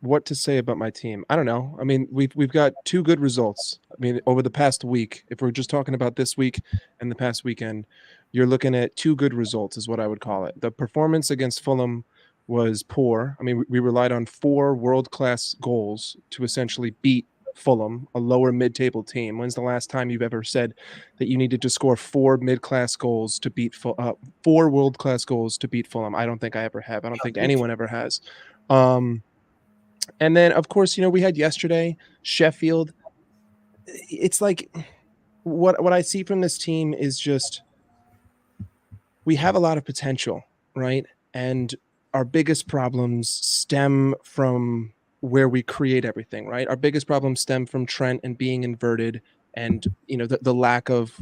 What to say about my team? I don't know. I mean, we've got two good results. I mean, over the past week, if we're just talking about this week and the past weekend, you're looking at two good results, is what I would call it. The performance against Fulham was poor. I mean, we relied on 4 world-class goals to essentially beat Fulham, a lower mid-table team. When's the last time you've ever said that you needed to score 4 mid-class goals to beat 4 world-class goals to beat Fulham? I don't think I ever have. I don't think anyone ever has. And then, of course, we had yesterday Sheffield. It's like what I see from this team is just we have a lot of potential, right? And our biggest problems stem from where we create everything, right? Our biggest problems stem from Trent and being inverted and, the lack of,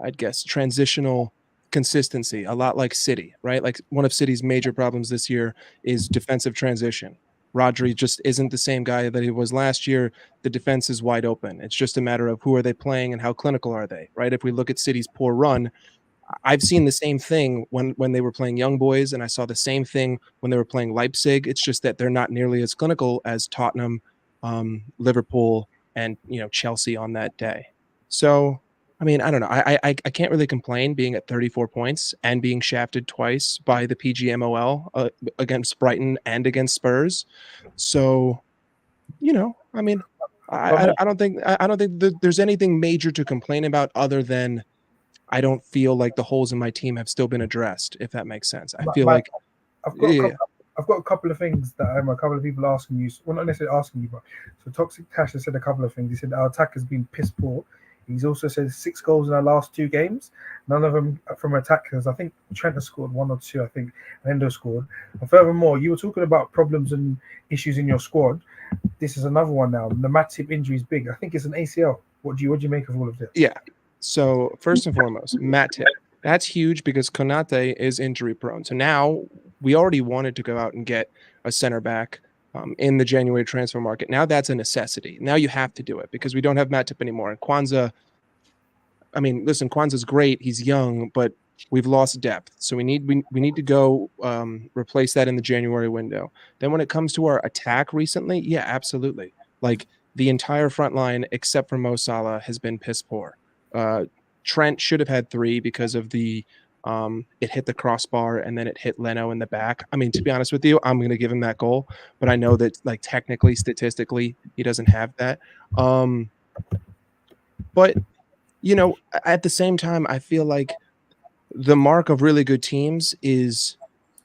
I'd guess, transitional consistency, a lot like City, right? Like one of City's major problems this year is defensive transition. Rodri just isn't the same guy that he was last year. The defense is wide open. It's just a matter of who are they playing and how clinical are they, right? If we look at City's poor run, I've seen the same thing when they were playing Young Boys, and I saw the same thing when they were playing Leipzig. It's just that they're not nearly as clinical as Tottenham, Liverpool, and Chelsea on that day. So, I mean, I don't know. I can't really complain being at 34 points and being shafted twice by the PGMOL against Brighton and against Spurs. So, I mean, I don't think there's anything major to complain about other than I don't feel like the holes in my team have still been addressed, if that makes sense. I feel like I've got a couple of things that a couple of people asking you. Well, not necessarily asking you, but so Toxic Cash has said a couple of things. He said our attack has been piss poor. He's also said 6 goals in our last 2 games. None of them from attackers. I think Trent has scored 1 or 2. I think Endo scored. And furthermore, you were talking about problems and issues in your squad. This is another one now. The Matip injury is big. I think it's an ACL. What do you make of all of this? Yeah. So first and foremost, Matip. That's huge because Konate is injury prone. So now we already wanted to go out and get a center back in the January transfer market. Now that's a necessity. Now you have to do it because we don't have Matip anymore. And Kwanzaa, I mean, listen, Kwanzaa's great. He's young, but we've lost depth. So we need to go replace that in the January window. Then when it comes to our attack recently, yeah, absolutely. Like the entire front line except for Mo Salah has been piss poor. Trent should have had 3 because of the it hit the crossbar and then it hit Leno in the back. I mean, to be honest with you, I'm going to give him that goal, but I know that like technically, statistically, he doesn't have that. But at the same time, I feel like the mark of really good teams is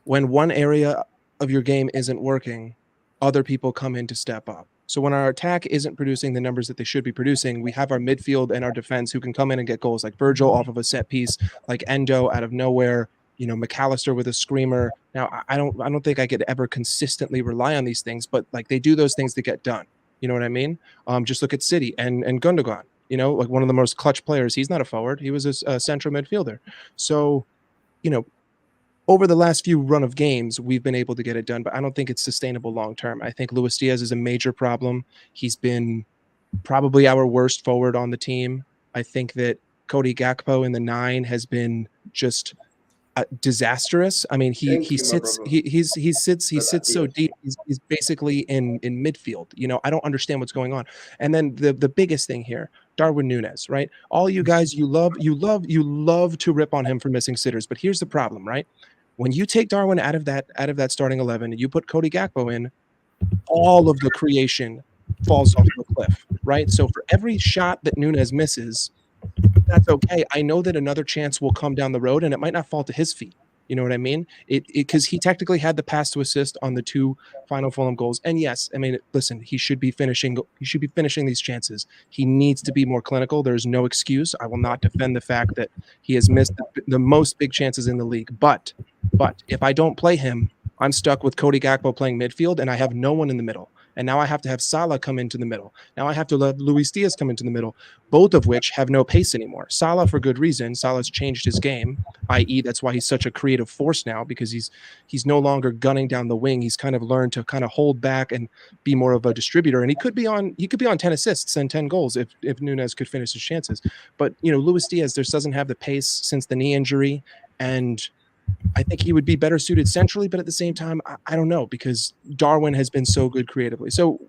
when one area of your game isn't working, other people come in to step up. So when our attack isn't producing the numbers that they should be producing, we have our midfield and our defense who can come in and get goals, like Virgil off of a set piece, like Endo out of nowhere, McAllister with a screamer. Now, I don't think I could ever consistently rely on these things, but like they do those things to get done. You know what I mean? Just look at City and Gundogan, like one of the most clutch players. He's not a forward. He was a central midfielder. So, over the last few run of games, we've been able to get it done, but I don't think it's sustainable long term. I think Luis Diaz is a major problem. He's been probably our worst forward on the team. I think that Cody Gakpo in the 9 has been just disastrous. I mean, he sits so deep. He's basically in midfield. I don't understand what's going on. And then the biggest thing here, Darwin Núñez, right? All you guys, you love to rip on him for missing sitters, but here's the problem, right? When you take Darwin out of that starting 11 and you put Cody Gakpo in, all of the creation falls off the cliff, right? So for every shot that Nunes misses, that's okay. I know that another chance will come down the road, and it might not fall to his feet. You know what I mean? Because he technically had the pass to assist on the 2 final Fulham goals. And yes, I mean, listen, he should be finishing. He should be finishing these chances. He needs to be more clinical. There's no excuse. I will not defend the fact that he has missed the most big chances in the league. But if I don't play him, I'm stuck with Cody Gakpo playing midfield, and I have no one in the middle. And now I have to have Salah come into the middle. Now I have to let Luis Diaz come into the middle, both of which have no pace anymore. Salah for good reason. Salah's changed his game, i.e. that's why he's such a creative force now, because he's no longer gunning down the wing. He's kind of learned to kind of hold back and be more of a distributor. And he could be on 10 assists and 10 goals if Nunes could finish his chances. But, Luis Diaz just doesn't have the pace since the knee injury, and I think he would be better suited centrally, but at the same time, I don't know, because Darwin has been so good creatively. So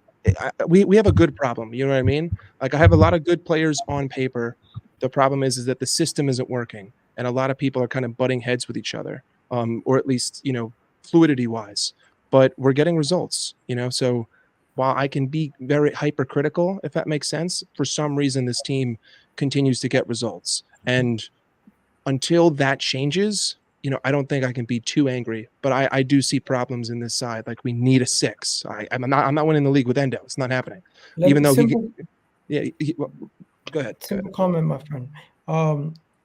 we have a good problem. You know what I mean? Like, I have a lot of good players on paper. The problem is that the system isn't working, and a lot of people are kind of butting heads with each other, or at least, fluidity wise, but we're getting results, so while I can be very hypercritical, if that makes sense, for some reason, this team continues to get results. And until that changes, I don't think I can be too angry, but I do see problems in this side. Like, we need a 6. I'm not winning the league with Endo. It's not happening. Even though go ahead. Simple comment, my friend.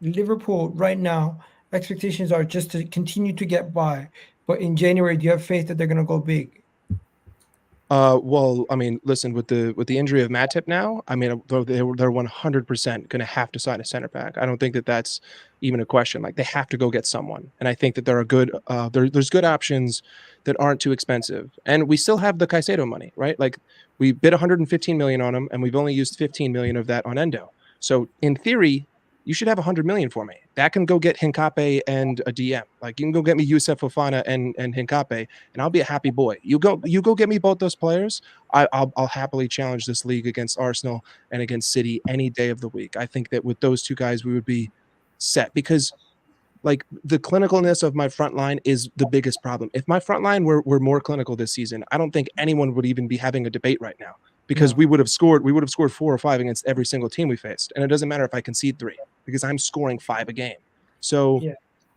Liverpool right now, expectations are just to continue to get by. But in January, do you have faith that they're going to go big? Well, I mean, listen, with the injury of Matip now, I mean, they're 100% going to have to sign a center back. I don't think that that's even a question. Like, they have to go get someone, and I think that there are good. There's good options that aren't too expensive, and we still have the Caicedo money, right? Like, we bid 115 million on him, and we've only used 15 million of that on Endo. So in theory, you should have 100 million for me. That can go get Hincape and a DM. Like, you can go get me Youssef Fofana and Hincape, and I'll be a happy boy. You go get me both those players. I'll happily challenge this league against Arsenal and against City any day of the week. I think that with those two guys, we would be set, because like, the clinicalness of my front line is the biggest problem. If my front line were more clinical this season, I don't think anyone would even be having a debate right now, because we would have scored 4 or 5 against every single team we faced. And it doesn't matter if I concede 3, because I'm scoring 5 a game. So,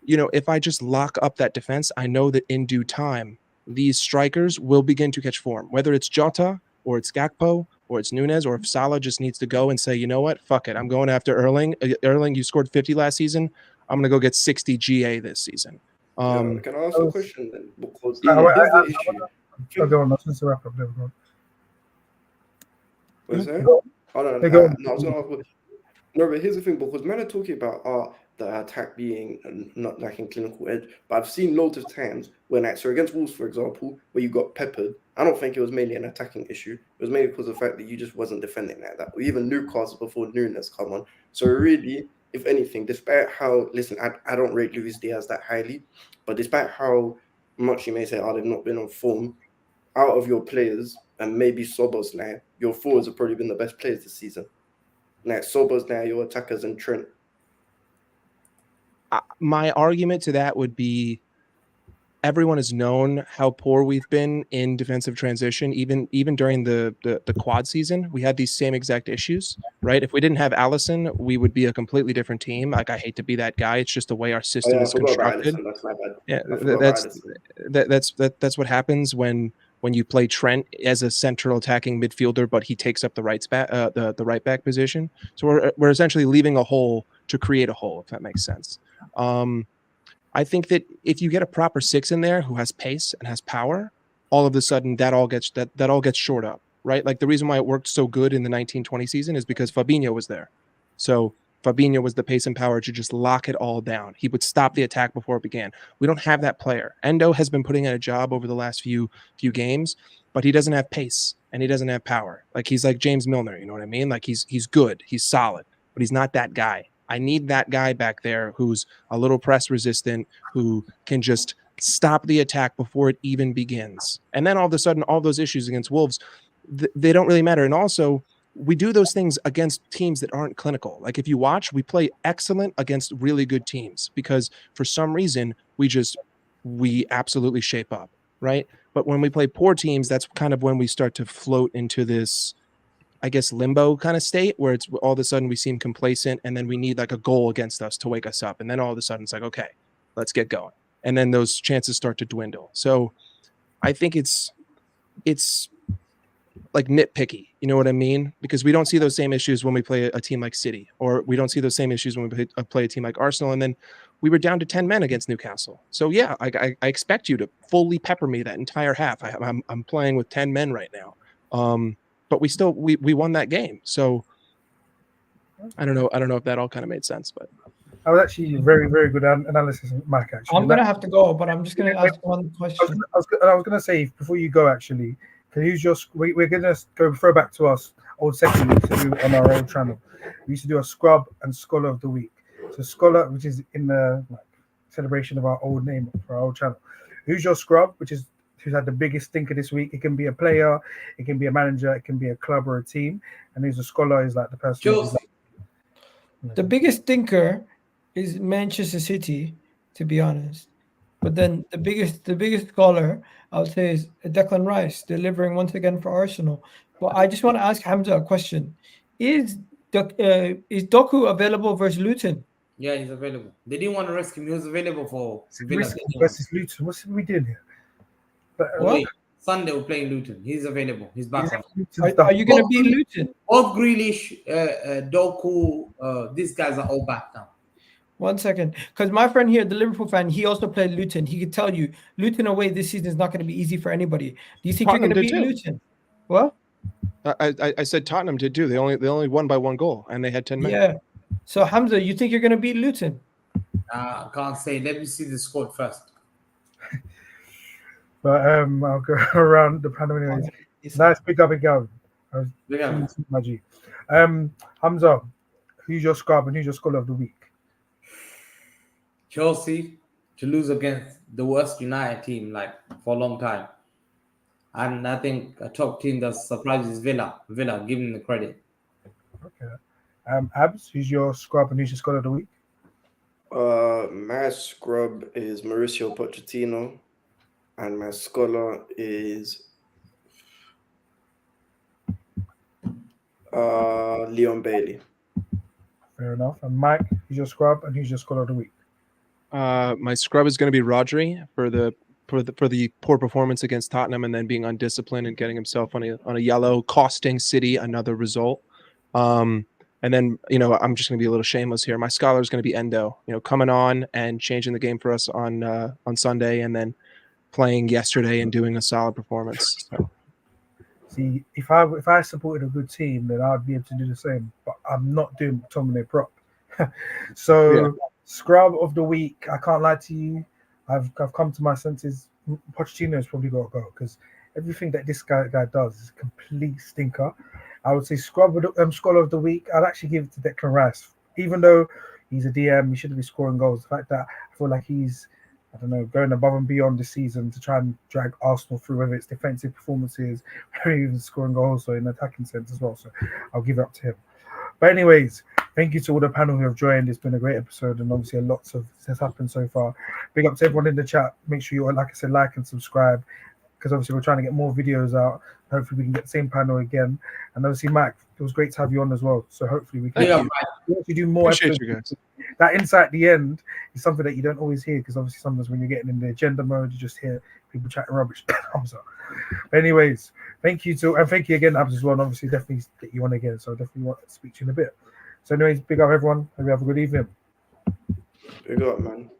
if I just lock up that defense, I know that in due time, these strikers will begin to catch form, whether it's Jota or it's Gakpo or it's Nunes, or if Salah just needs to go and say, you know what, fuck it, I'm going after Erling. Erling, you scored 50 last season. I'm going to go get 60 GA this season. Can I ask a question then? Because I here's the issue. go on, let's wrap up. Go on. What's that? Go I was going to ask. No, but here's the thing, because men are talking about the attack being not lacking clinical edge, but I've seen loads of times when, so against Wolves, for example, where you got peppered, I don't think it was mainly an attacking issue. It was mainly because of the fact that you just wasn't defending like that. Or even Newcastle before Nunes come on. So really, if anything, despite how, listen, I don't rate Luis Diaz that highly, but despite how much you may say, they've not been on form, out of your players, and maybe Sobos now, your forwards have probably been the best players this season. Now, Sobos now, your attackers, and Trent. My argument to that would be, everyone has known how poor we've been in defensive transition. Even during the quad season, we had these same exact issues, right? If we didn't have Allison, we would be a completely different team. Like, I hate to be that guy. It's just the way our system is constructed. That's my bad. Yeah, that's what happens when you play Trent as a central attacking midfielder, but he takes up the right back position. So we're essentially leaving a hole to create a hole, if that makes sense. I think that if you get a proper 6 in there who has pace and has power, all of a sudden that all gets shored up, right? Like, the reason why it worked so good in the 1920 season is because Fabinho was there. So Fabinho was the pace and power to just lock it all down. He would stop the attack before it began. We don't have that player. Endo has been putting in a job over the last few games, but he doesn't have pace and he doesn't have power. Like, he's like James Milner, you know what I mean? Like, he's good, he's solid, but he's not that guy. I need that guy back there who's a little press resistant, who can just stop the attack before it even begins. And then all of a sudden, all those issues against Wolves, they don't really matter. And also, we do those things against teams that aren't clinical. Like, if you watch, we play excellent against really good teams, because for some reason we absolutely shape up, right? But when we play poor teams, that's kind of when we start to float into this, I guess, limbo kind of state where it's all of a sudden we seem complacent, and then we need like a goal against us to wake us up. And then all of a sudden it's like, okay, let's get going. And then those chances start to dwindle. So I think it's like nitpicky, you know what I mean? Because we don't see those same issues when we play a team like City, or we don't see those same issues when we play a team like Arsenal. And then we were down to 10 men against Newcastle. So yeah, I expect you to fully pepper me that entire half. I'm playing with 10 men right now. But we won that game. So I don't know if that all kind of made sense, but that was actually very, very good analysis, Mike. Actually, I'm gonna have to go, but I'm just gonna ask one question. I was gonna say before you go, actually, can you use your? We're gonna go throwback to us old section we used to do on our old channel. We used to do a scrub and scholar of the week. So scholar, which is in the celebration of our old name for our old channel. Who's your scrub? Who's had the biggest stinker this week? It can be a player, it can be a manager, it can be a club or a team. And who's a scholar is like the person. Chelsea. The biggest stinker is Manchester City, to be honest. But then the biggest scholar I would say is Declan Rice delivering once again for Arsenal. But I just want to ask Hamza a question: Is Doku available versus Luton? Yeah, he's available. They didn't want to risk him. He was available for Villa. Versus Luton. What's we doing here? But, Wait, Sunday we're playing Luton. He's available. He's back on. Are you going to beat Luton? Both Grealish, Doku, these guys are all back now. 1 second, because my friend here, the Liverpool fan, he also played Luton. He could tell you Luton away this season is not going to be easy for anybody. Do you think you're going to beat Luton? What? I said Tottenham did too. They only won by 1 goal, and they had 10 men. Yeah. So Hamza, you think you're going to beat Luton? I can't say. Let me see the squad first. But I'll go around the panel anyways. Nice big up Egal. My G. Hamza, who's your scrub and who's your scholar of the week? Chelsea to lose against the worst United team for a long time. And I think a top team that surprises Villa. Villa, give them the credit. Okay. Abs, who's your scrub and who's your scholar of the week? My scrub is Mauricio Pochettino, and my scholar is Leon Bailey. Fair enough. And Mike, who's your scrub and who's your scholar of the week? My scrub is going to be Rodri for the poor performance against Tottenham, and then being undisciplined and getting himself on a yellow, costing City another result. And then I'm just going to be a little shameless here. My scholar is going to be Endo. Coming on and changing the game for us on Sunday, and then playing yesterday and doing a solid performance. So. See, if I supported a good team, then I'd be able to do the same. But I'm not doing McTominay prop. So. Yeah. Scrub of the week, I can't lie to you. I've come to my senses. Pochettino has probably got to go because everything that this guy does is a complete stinker. I would say scholar of the week, I'd actually give it to Declan Rice. Even though he's a DM, he shouldn't be scoring goals. The fact that I feel like he's, going above and beyond this season to try and drag Arsenal through, whether it's defensive performances, or even scoring goals, or in attacking sense as well. So I'll give it up to him. But anyways, thank you to all the panel who have joined. It's been a great episode, and obviously lots of has happened so far. Big up to everyone in the chat. Make sure you, like I said, like and subscribe, because obviously we're trying to get more videos out. Hopefully we can get the same panel again. And obviously, Mike, it was great to have you on as well. So hopefully we can do more episodes. You guys. That insight at the end is something that you don't always hear, because obviously sometimes when you're getting in the agenda mode, you just hear people chatting rubbish. Hamza. But anyways, thank you again, Hamza, as well. And obviously, definitely get you on again. So I definitely want to speak to you in a bit. So anyways, big up everyone. Hope you have a good evening. Big up, man.